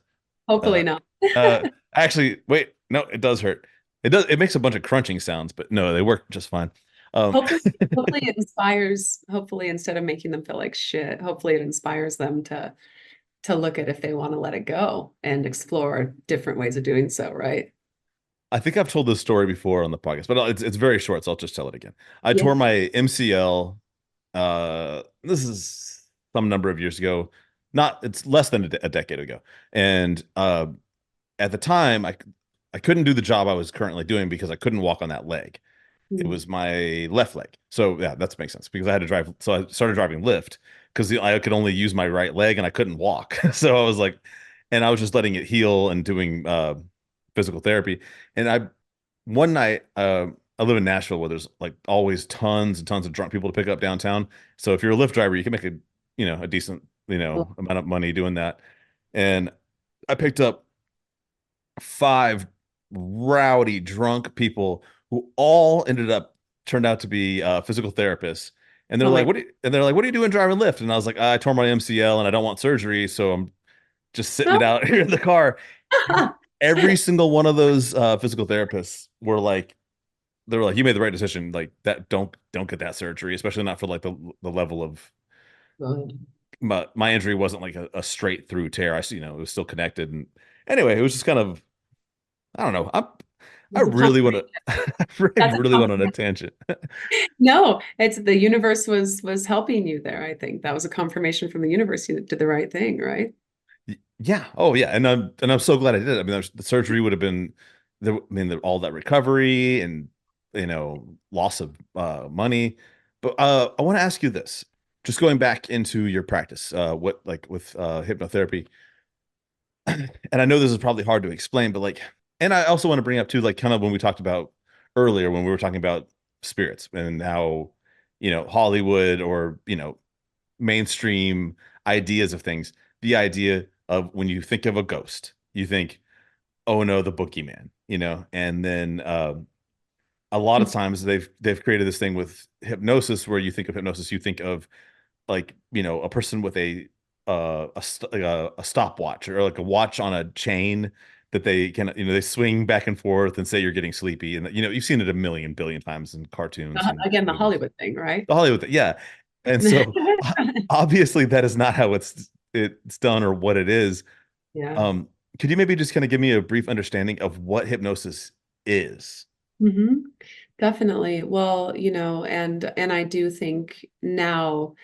[SPEAKER 3] Hopefully
[SPEAKER 2] Uh,
[SPEAKER 3] not.
[SPEAKER 2] actually, wait, no, it does hurt. It does. It makes a bunch of crunching sounds, but no, they work just fine. Um,
[SPEAKER 3] Hopefully, hopefully it inspires, hopefully instead of making them feel like shit, hopefully it inspires them to look at if they want to let it go and explore different ways of doing so, right?
[SPEAKER 2] I think I've told this story before on the podcast, but it's very short, so I'll just tell it again. I
[SPEAKER 3] Yeah.
[SPEAKER 2] tore my MCL. This is some number of years ago. Not, it's less than a decade ago, and at the time I couldn't do the job I was currently doing because I couldn't walk on that leg. It
[SPEAKER 3] Mm.
[SPEAKER 2] was my left leg. So yeah, that makes sense because I had to drive. So I started driving Lyft because I could only use my right leg and I couldn't walk. So I was like, and I was just letting it heal and doing physical therapy. And one night, I live in Nashville where there's like always tons and tons of drunk people to pick up downtown. So if you're a Lyft driver, you can make a decent,
[SPEAKER 3] Cool.
[SPEAKER 2] amount of money doing that. And I picked up five rowdy drunk people who all turned out to be physical therapists. And they're
[SPEAKER 3] Oh
[SPEAKER 2] like,
[SPEAKER 3] my
[SPEAKER 2] "What?" And they're like, "What are you doing driving Lyft?" And I was like, "I tore my MCL and I don't want surgery, so I'm just sitting it
[SPEAKER 3] God.
[SPEAKER 2] out here in the car." And every single one of those physical therapists they were like, "You made the right decision. Like that, don't get that surgery, especially not for like the level of
[SPEAKER 3] Good.
[SPEAKER 2] my injury wasn't like a straight through tear. It was still connected. And anyway, it was just kind of I don't know. I
[SPEAKER 3] It's a
[SPEAKER 2] really want to
[SPEAKER 3] confirmation.
[SPEAKER 2] I really,
[SPEAKER 3] That's a
[SPEAKER 2] really went on a
[SPEAKER 3] compliment.
[SPEAKER 2] tangent.
[SPEAKER 3] No, it's the universe was helping you there. I think that was a confirmation from the universe. You did the right thing, right?
[SPEAKER 2] Yeah. Oh yeah. And I'm so glad I did it. I mean, the surgery would have been there. I mean, all that recovery and loss of money. But I want to ask you this. Just going back into your practice, what like with hypnotherapy, and I know this is probably hard to explain, but like, and I also want to bring up too, like, kind of when we talked about earlier when we were talking about spirits and how Hollywood or mainstream ideas of things. The idea of when you think of a ghost, you think, oh no, the boogeyman, and then a lot of times they've created this thing with hypnosis where you think of hypnosis, you think of like a person with like a stopwatch or like a watch on a chain that they can they swing back and forth and say you're getting sleepy, and you've seen it a million billion times in cartoons and
[SPEAKER 3] Again, the
[SPEAKER 2] movies.
[SPEAKER 3] Hollywood thing, right?
[SPEAKER 2] The Hollywood thing, yeah. And so obviously that is not how it's done or what it is.
[SPEAKER 3] Yeah.
[SPEAKER 2] Um, could you maybe just kind of give me a brief understanding of what hypnosis is?
[SPEAKER 3] Hmm. Definitely. Well, and I do think now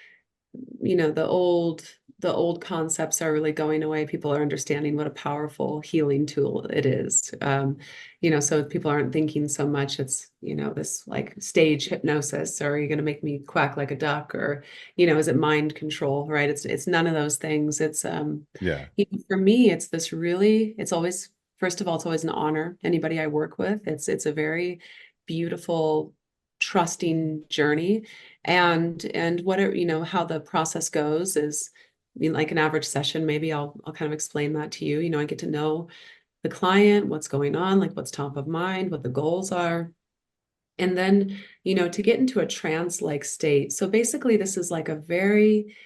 [SPEAKER 3] the old concepts are really going away. People are understanding what a powerful healing tool it is. So people aren't thinking so much it's, this like stage hypnosis, or are you going to make me quack like a duck, or, is it mind control, right? It's none of those things. It's
[SPEAKER 2] Yeah.
[SPEAKER 3] for me, it's always, first of all, it's always an honor, anybody I work with. It's a very beautiful, trusting journey. And how the process goes is, like an average session, maybe I'll kind of explain that to you. I get to know the client, what's going on, like what's top of mind, what the goals are. And then, to get into a trance-like state. So basically, this is like a very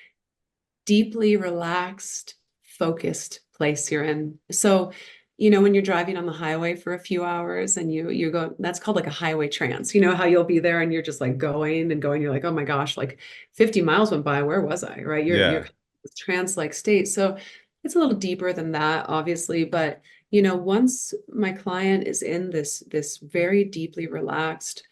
[SPEAKER 3] deeply relaxed, focused place you're in. So, when you're driving on the highway for a few hours and you go, that's called like a highway trance. You know how you'll be there and you're just like going and going, you're like, oh my gosh, like 50 miles went by, where was I? Right? You're
[SPEAKER 2] Yeah.
[SPEAKER 3] trance-like state. So it's a little deeper than that, obviously, but once my client is in this very deeply relaxed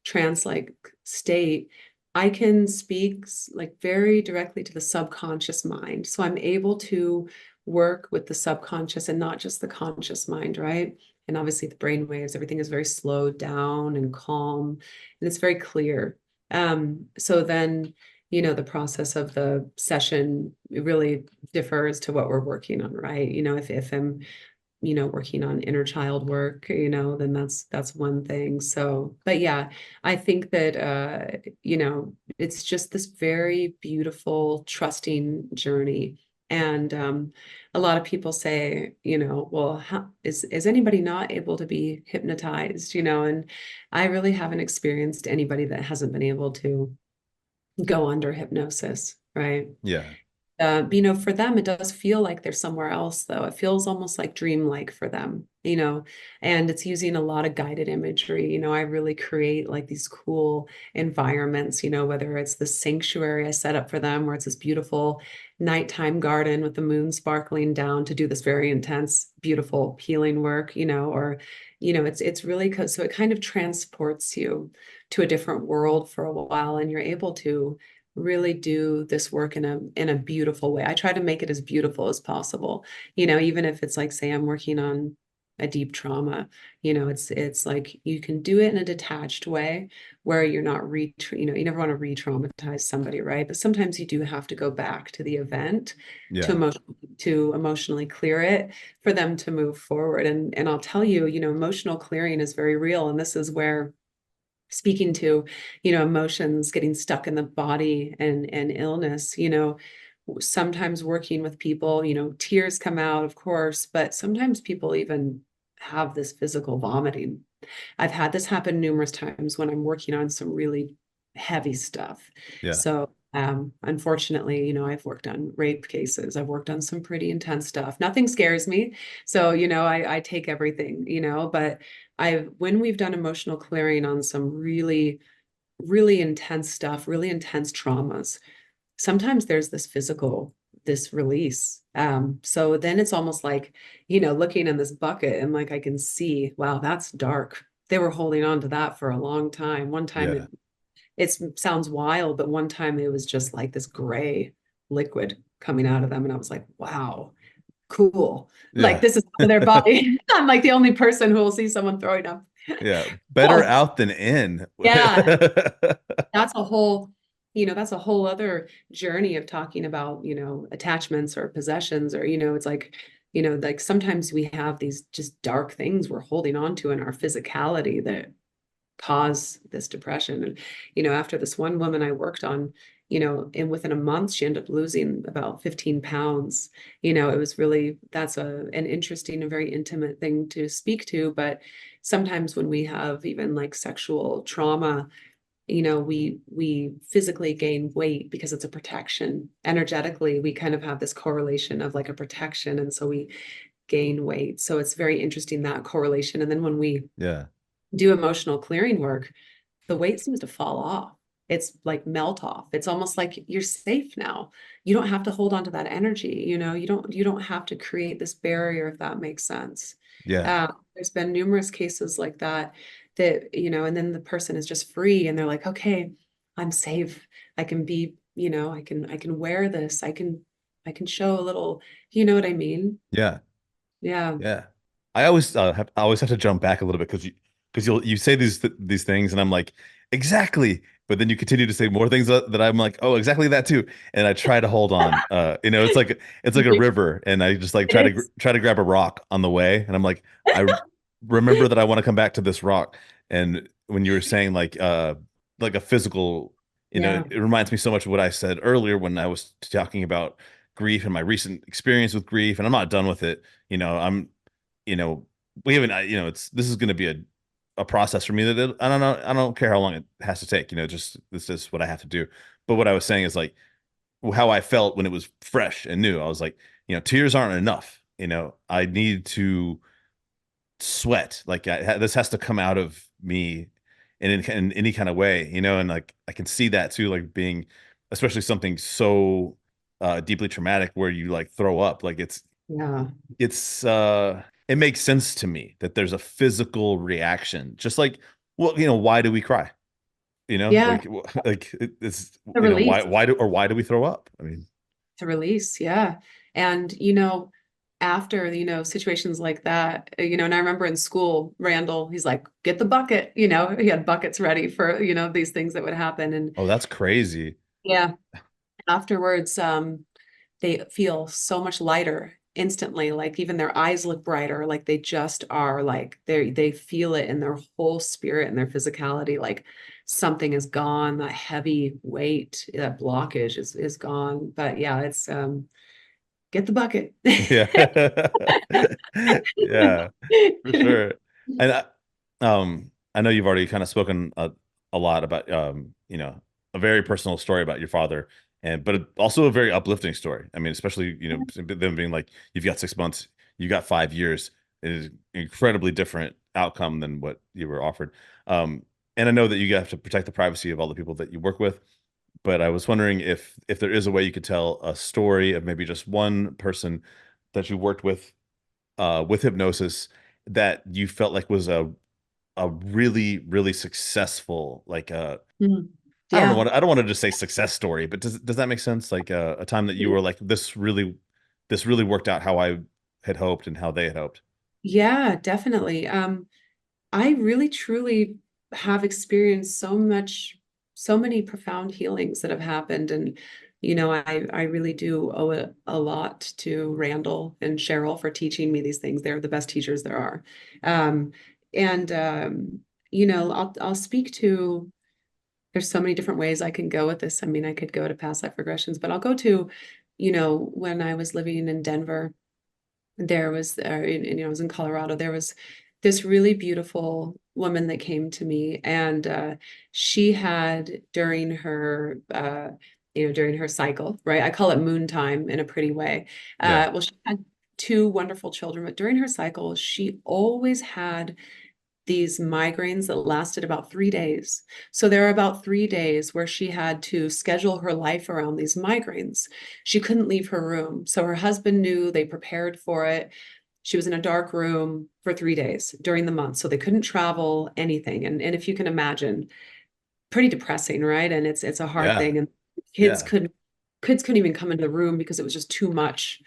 [SPEAKER 3] trance-like state, I can speak like very directly to the subconscious mind. So I'm able to work with the subconscious and not just the conscious mind, right? And obviously the brain waves, everything is very slowed down and calm, and it's very clear. So then, the process of the session really differs to what we're working on, right? If I'm working on inner child work, then that's one thing. So, but yeah, I think that it's just this very beautiful, trusting journey. And a lot of people say, well, how is anybody not able to be hypnotized? And I really haven't experienced anybody that hasn't been able to go under hypnosis, right?
[SPEAKER 2] Yeah.
[SPEAKER 3] For them, it does feel like they're somewhere else, though. It feels almost like dreamlike for them, and it's using a lot of guided imagery. I really create like these cool environments, whether it's the sanctuary I set up for them, where it's this beautiful nighttime garden with the moon sparkling down to do this very intense, beautiful healing work, or, it's really so it kind of transports you to a different world for a while, and you're able to really do this work in a beautiful way. I try to make it as beautiful as possible. Even if it's like, say, I'm working on a deep trauma, it's like you can do it in a detached way where you're not you never want to re-traumatize somebody, right? But sometimes you do have to go back to the event
[SPEAKER 2] Yeah.
[SPEAKER 3] to emotionally clear it for them to move forward. And I'll tell you, emotional clearing is very real. And this is where speaking to, emotions getting stuck in the body and illness, sometimes working with people, tears come out, of course, but sometimes people even have this physical vomiting. I've had this happen numerous times when I'm working on some really heavy stuff.
[SPEAKER 2] Yeah.
[SPEAKER 3] So, unfortunately, I've worked on rape cases. I've worked on some pretty intense stuff. Nothing scares me. So, I take everything, but when we've done emotional clearing on some really, really intense stuff, really intense traumas, sometimes there's this release. So then it's almost like, looking in this bucket and like I can see, wow, that's dark. They were holding on to that for a long time. One time
[SPEAKER 2] Yeah.
[SPEAKER 3] it sounds wild, but one time it was just like this gray liquid coming out of them. And I was like, wow, cool. Like
[SPEAKER 2] Yeah.
[SPEAKER 3] this is their body. I'm like the only person who will see someone throwing up.
[SPEAKER 2] Yeah. Better
[SPEAKER 3] Cool.
[SPEAKER 2] out than in.
[SPEAKER 3] Yeah. That's a whole, that's a whole other journey of talking about, attachments or possessions, or, it's like sometimes we have these just dark things we're holding on to in our physicality that cause this depression. And, after this one woman I worked on, and within a month, she ended up losing about 15 pounds. It was really, that's an interesting and very intimate thing to speak to. But sometimes when we have even like sexual trauma, we physically gain weight because it's a protection. Energetically, we kind of have this correlation of like a protection. And so we gain weight. So it's very interesting, that correlation. And then when we
[SPEAKER 2] Yeah.
[SPEAKER 3] do emotional clearing work, the weight seems to fall off. It's like melt off. It's almost like you're safe now. You don't have to hold on to that energy. You don't have to create this barrier, if that makes sense.
[SPEAKER 2] Yeah.
[SPEAKER 3] There's been numerous cases like that, and then the person is just free and they're like, okay, I'm safe. I can be I can wear this. I can show a little, you know what I mean?
[SPEAKER 2] Yeah.
[SPEAKER 3] Yeah.
[SPEAKER 2] Yeah. I always have to jump back a little bit because you say these things and I'm like, exactly. But then you continue to say more things that I'm like, oh, exactly that too. And I try to hold on. It's like a river, and I just like
[SPEAKER 3] It is.
[SPEAKER 2] try to grab a rock on the way, and I'm like, I remember that I want to come back to this rock. And when you were saying like a physical,
[SPEAKER 3] Yeah.
[SPEAKER 2] it reminds me so much of what I said earlier when I was talking about grief and my recent experience with grief, and I'm not done with it. I'm you know, we haven't, this is going to be a process for me that I don't know. I don't care how long it has to take, just this is what I have to do. But what I was saying is like how I felt when it was fresh and new. I was like, tears aren't enough. I need to sweat. Like this has to come out of me in any kind of way, and like I can see that too, like being, especially something so deeply traumatic where you like throw up, like
[SPEAKER 3] Yeah.
[SPEAKER 2] it makes sense to me that there's a physical reaction, just like, well, why do we cry?
[SPEAKER 3] Yeah.
[SPEAKER 2] Like like it's
[SPEAKER 3] The release.
[SPEAKER 2] why do we throw up? I mean,
[SPEAKER 3] To release. Yeah. And, after, situations like that, and I remember in school, Randall, he's like, get the bucket, he had buckets ready for, these things that would happen. And
[SPEAKER 2] oh, that's crazy.
[SPEAKER 3] yeah, afterwards, they feel so much lighter instantly. Like even their eyes look brighter. Like they just are like they feel it in their whole spirit and their physicality. Like something is gone. That heavy weight, that blockage is gone. But yeah, it's get the bucket.
[SPEAKER 2] Yeah. Yeah, for sure. And I know you've already kind of spoken a lot about a very personal story about your father, but also a very uplifting story. I mean, especially them being like, you've got 6 months, you got 5 years. It is an incredibly different outcome than what you were offered. And I know that you have to protect the privacy of all the people that you work with, but I was wondering if there is a way you could tell a story of maybe just one person that you worked with hypnosis that you felt like was a really really successful, like
[SPEAKER 3] Mm.
[SPEAKER 2] I
[SPEAKER 3] Yeah.
[SPEAKER 2] don't want to just say success story, but does that make sense? Like a time that you were like, this really worked out how I had hoped and how they had hoped.
[SPEAKER 3] Yeah, definitely. I really truly have experienced so many profound healings that have happened. And, I really do owe a lot to Randall and Cheryl for teaching me these things. They're the best teachers there are. Um, and, I'll speak to, there's so many different ways I can go with this. I mean, I could go to past life regressions, but I'll go to, when I was living in Denver, there was I was in Colorado, there was this really beautiful woman that came to me, and she had during her cycle, right? I call it moon time in a pretty way.
[SPEAKER 2] Yeah.
[SPEAKER 3] Well, she had two wonderful children, but during her cycle, she always had these migraines that lasted about 3 days. So there are about 3 days where she had to schedule her life around these migraines. She couldn't leave her room. So her husband knew, they prepared for it. She was in a dark room for 3 days during the month. So they couldn't travel, anything. And if you can imagine, pretty depressing, right? And it's a hard
[SPEAKER 2] Yeah.
[SPEAKER 3] thing. And kids
[SPEAKER 2] Yeah.
[SPEAKER 3] couldn't kids couldn't even come into the room because it was just
[SPEAKER 2] I've
[SPEAKER 3] too much.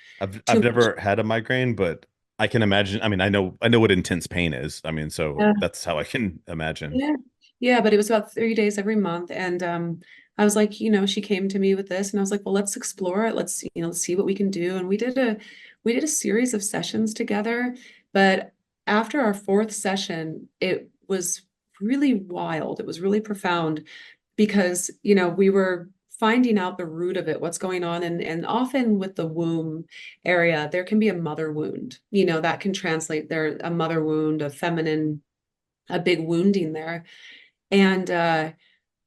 [SPEAKER 2] never had a migraine, but I can imagine. I mean, I know what intense pain is. I mean, so that's how I can imagine.
[SPEAKER 3] Yeah. Yeah, but it was about 30 days every month. And I was like, she came to me with this and I was like, well, let's explore it. Let's, see what we can do. And we did a series of sessions together. But after our fourth session, it was really wild. It was really profound because, we were finding out the root of it, what's going on. And often with the womb area, there can be a mother wound, that can translate there, a mother wound, a big wounding there. And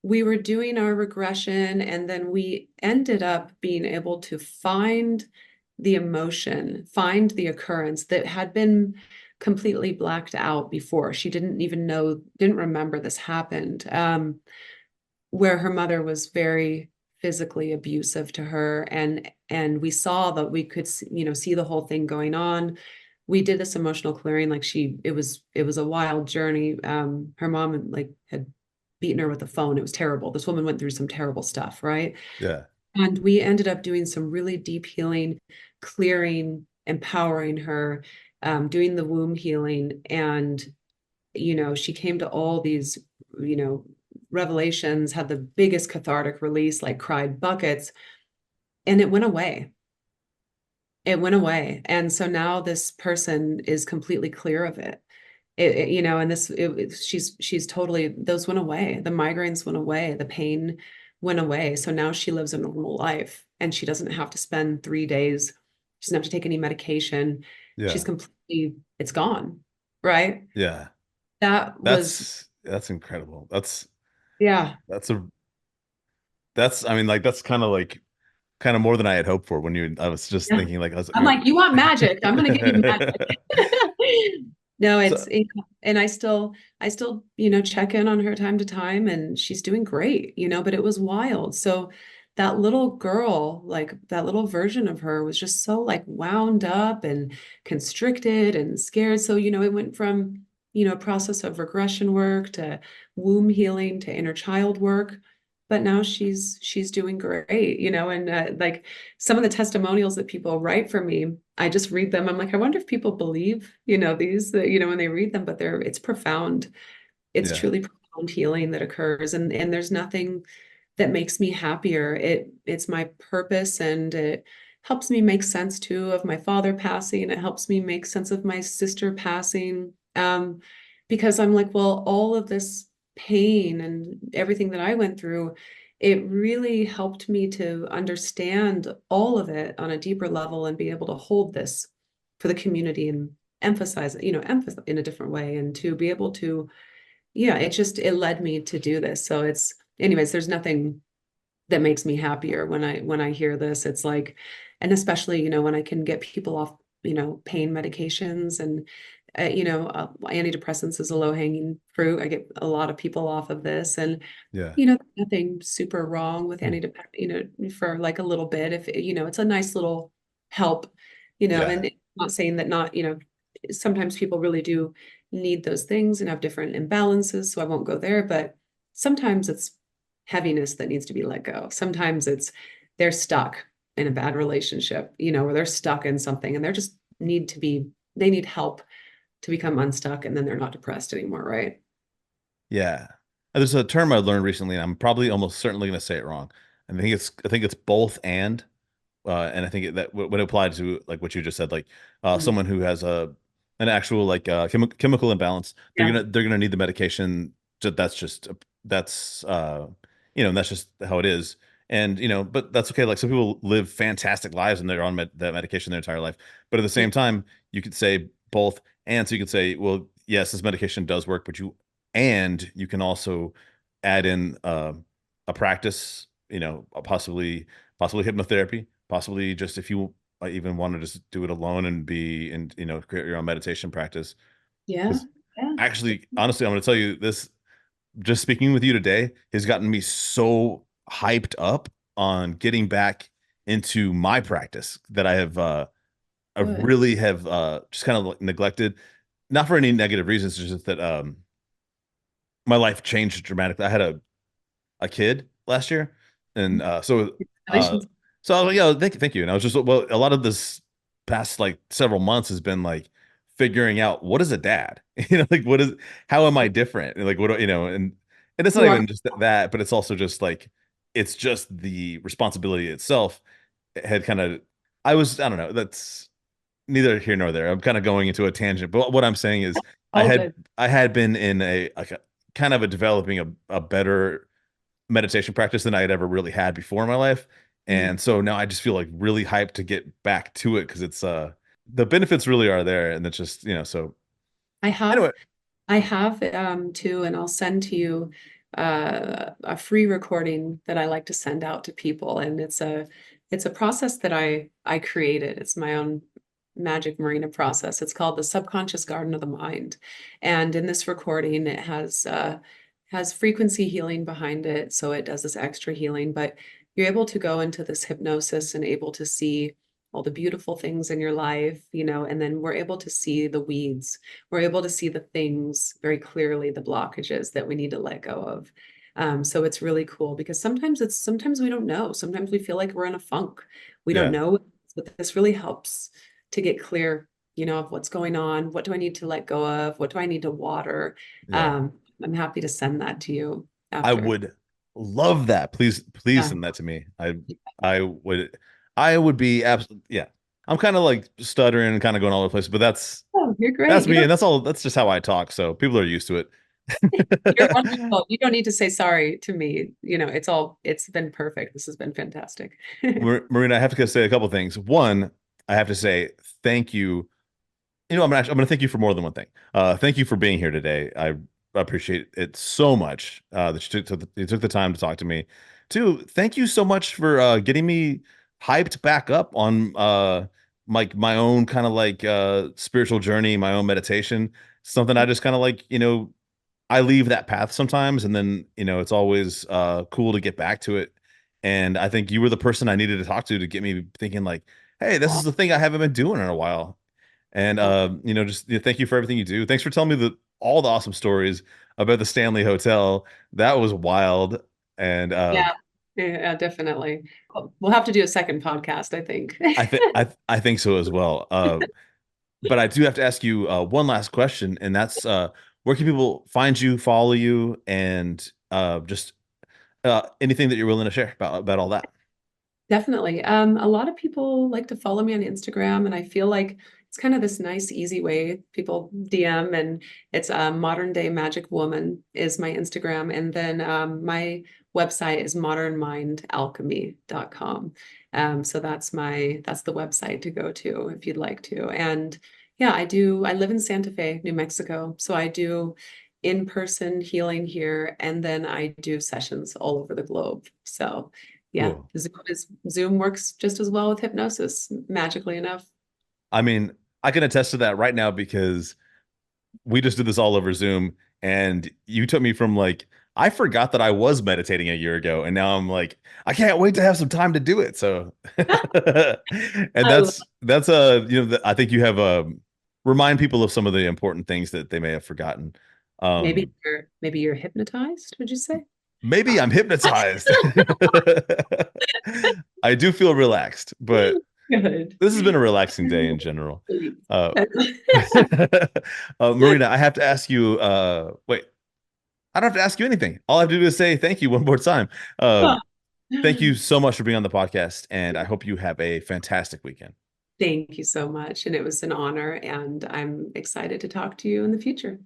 [SPEAKER 3] we were doing our regression, and then we ended up being able to find the emotion, find the occurrence that had been completely blacked out before. She didn't even know, didn't remember this happened, where her mother was very physically abusive to her. And we saw that we could, see the whole thing going on. We did this emotional clearing, like it was a wild journey. Her mom like had beaten her with a phone. It was terrible. This woman went through some terrible stuff, right?
[SPEAKER 2] Yeah.
[SPEAKER 3] And we ended up doing some really deep healing, clearing, empowering her, doing the womb healing. And, she came to all these, revelations, had the biggest cathartic release, like cried buckets, and it went away. It went away. And so now this person is completely clear of it. And she's totally, those went away. The migraines went away. The pain went away. So now she lives a normal life and she doesn't have to spend 3 days. She doesn't have to take any medication. She's
[SPEAKER 2] Yeah.
[SPEAKER 3] completely, it's gone. Right.
[SPEAKER 2] Yeah.
[SPEAKER 3] That was,
[SPEAKER 2] That's incredible.
[SPEAKER 3] yeah.
[SPEAKER 2] That's a that's I mean, like that's kind of more than I had hoped for when I was just
[SPEAKER 3] Yeah.
[SPEAKER 2] thinking like I was
[SPEAKER 3] I'm like, you want magic? I'm going to give you magic. No,
[SPEAKER 2] so
[SPEAKER 3] and I still, check in on her time to time and she's doing great, but it was wild. So that little girl, like that little version of her was just so like wound up and constricted and scared. So, it went from, a process of regression work to womb healing to inner child work. But now she's doing great, and like some of the testimonials that people write for me, I just read them. I'm like, I wonder if people believe, these, that, when they read them, but it's profound. It's
[SPEAKER 2] yeah.
[SPEAKER 3] truly profound healing that occurs. And there's nothing that makes me happier. It's my purpose, and it helps me make sense too of my father passing. It helps me make sense of my sister passing. Because I'm like, well, all of this pain and everything that I went through, it really helped me to understand all of it on a deeper level and be able to hold this for the community and emphasize it, emphasize in a different way, and to be able to, yeah, it led me to do this. So anyways, there's nothing that makes me happier when I hear this. It's like, and especially, when I can get people off, pain medications, and antidepressants is a low-hanging fruit. I get a lot of people off of this, and
[SPEAKER 2] Yeah.
[SPEAKER 3] nothing super wrong with for like a little bit, if it's a nice little help,
[SPEAKER 2] Yeah.
[SPEAKER 3] and not saying that not, sometimes people really do need those things and have different imbalances, so I won't go there, but sometimes it's heaviness that needs to be let go. Sometimes it's they're stuck in a bad relationship, or they're stuck in something and they need help to become unstuck, and then they're not depressed anymore, right?
[SPEAKER 2] Yeah. There's a term I learned recently, and I'm probably almost certainly going to say it wrong. I think it's both and I think that would apply to like what you just said, like
[SPEAKER 3] Mhm.
[SPEAKER 2] someone who has an actual like chemical imbalance, they're
[SPEAKER 3] Yeah.
[SPEAKER 2] gonna need the medication. That's just that's and that's just how it is. And but that's okay. Like some people live fantastic lives and they're on that medication their entire life. But at the
[SPEAKER 3] Yeah.
[SPEAKER 2] same time, you could say both, and so you could say, well, yes, this medication does work, but you can also add in a practice, possibly hypnotherapy, possibly just if you even want to just do it alone and create your own meditation practice.
[SPEAKER 3] Yeah.
[SPEAKER 2] Because
[SPEAKER 3] Yeah.
[SPEAKER 2] actually, honestly, I'm going to tell you this. Just speaking with you today has gotten me so hyped up on getting back into my practice that I
[SPEAKER 3] Good.
[SPEAKER 2] really have just kind of like neglected, not for any negative reasons, it's just that my life changed dramatically. I had a kid last year, and uh,
[SPEAKER 3] Congratulations.
[SPEAKER 2] so I was like, yeah, thank you. And I was just well, a lot of this past like several months has been like figuring out what is a dad, like how am I different, and like and it's not
[SPEAKER 3] You are.
[SPEAKER 2] even just that, but it's also just like it's just the responsibility itself had kind of I don't know, that's neither here nor there. I'm kind of going into a tangent, but what I'm saying is I
[SPEAKER 3] All
[SPEAKER 2] had
[SPEAKER 3] good.
[SPEAKER 2] I had been in a like a kind of a developing a better meditation practice than I had ever really had before in my life.
[SPEAKER 3] Mm.
[SPEAKER 2] And so now I just feel like really hyped to get back to it because it's the benefits really are there. And it's just, so
[SPEAKER 3] I have
[SPEAKER 2] anyway,
[SPEAKER 3] I have too, and I'll send to you a free recording that I like to send out to people, and it's a process that I created. It's my own magic marina process. It's called the subconscious garden of the mind, and in this recording, it has frequency healing behind it, so it does this extra healing. But you're able to go into this hypnosis and able to see all the beautiful things in your life, and then we're able to see the weeds, we're able to see the things very clearly, the blockages that we need to let go of. So it's really cool because sometimes we don't know. Sometimes we feel like we're in a funk. We don't
[SPEAKER 2] Yeah.
[SPEAKER 3] know, but this really helps to get clear, of what's going on. What do I need to let go of? What do I need to water?
[SPEAKER 2] Yeah.
[SPEAKER 3] I'm happy to send that to you
[SPEAKER 2] I
[SPEAKER 3] after.
[SPEAKER 2] would love that. Please
[SPEAKER 3] Yeah.
[SPEAKER 2] send that to me. I would I would be absolutely, yeah. I'm kind of like stuttering and kind of going all over the place, but
[SPEAKER 3] Oh, you're
[SPEAKER 2] that's
[SPEAKER 3] great.
[SPEAKER 2] me, and that's just how I talk. So people are used to it.
[SPEAKER 3] You're wonderful. You don't need to say sorry to me. It's been perfect. This has been fantastic.
[SPEAKER 2] Marina, I have to say a couple things. One, I have to say thank you. I'm going to thank you for more than one thing. Thank you for being here today. I appreciate it so much that you took the time to talk to me. Two, thank you so much for getting me hyped back up on my own kind of like spiritual journey, my own meditation. Something I just kind of like, I leave that path sometimes, and then it's always cool to get back to it. And I think you were the person I needed to talk to get me thinking like, hey, this is the thing I haven't been doing in a while. And just thank you for everything you do. Thanks for telling me all the awesome stories about the Stanley Hotel. That was wild. And
[SPEAKER 3] Yeah, yeah, definitely. We'll have to do a second podcast, I think.
[SPEAKER 2] I think so as well. But I do have to ask you one last question, and that's where can people find you, follow you, and just anything that you're willing to share about all that.
[SPEAKER 3] Definitely. A lot of people like to follow me on Instagram, and I feel like it's kind of this nice, easy way. People DM, and it's Modern Day Magic Woman is my Instagram, and then my website is modernmindalchemy.com. So that's the website to go to if you'd like to. And yeah, I live in Santa Fe, New Mexico, so I do in-person healing here, and then I do sessions all over the globe. So yeah,
[SPEAKER 2] Cool.
[SPEAKER 3] Zoom works just as well with hypnosis, magically enough.
[SPEAKER 2] I mean, I can attest to that right now because we just did this all over Zoom, and you took me from like I forgot that I was meditating a year ago, and now I'm like I can't wait to have some time to do it. So, and
[SPEAKER 3] I love,
[SPEAKER 2] that's I think you have remind people of some of the important things that they may have forgotten.
[SPEAKER 3] maybe
[SPEAKER 2] Um,
[SPEAKER 3] you're hypnotized, would you say?
[SPEAKER 2] maybe I'm hypnotized. I do feel relaxed, but
[SPEAKER 3] Good.
[SPEAKER 2] this has been a relaxing day in general.
[SPEAKER 3] Sweet.
[SPEAKER 2] Uh, Marina, I have to ask you. Wait, I don't have to ask you anything. All I have to do is say thank you one more time.
[SPEAKER 3] Oh,
[SPEAKER 2] Thank you so much for being on the podcast, and I hope you have a fantastic weekend.
[SPEAKER 3] thank you so much. And it was an honor, and I'm excited to talk to you in the future.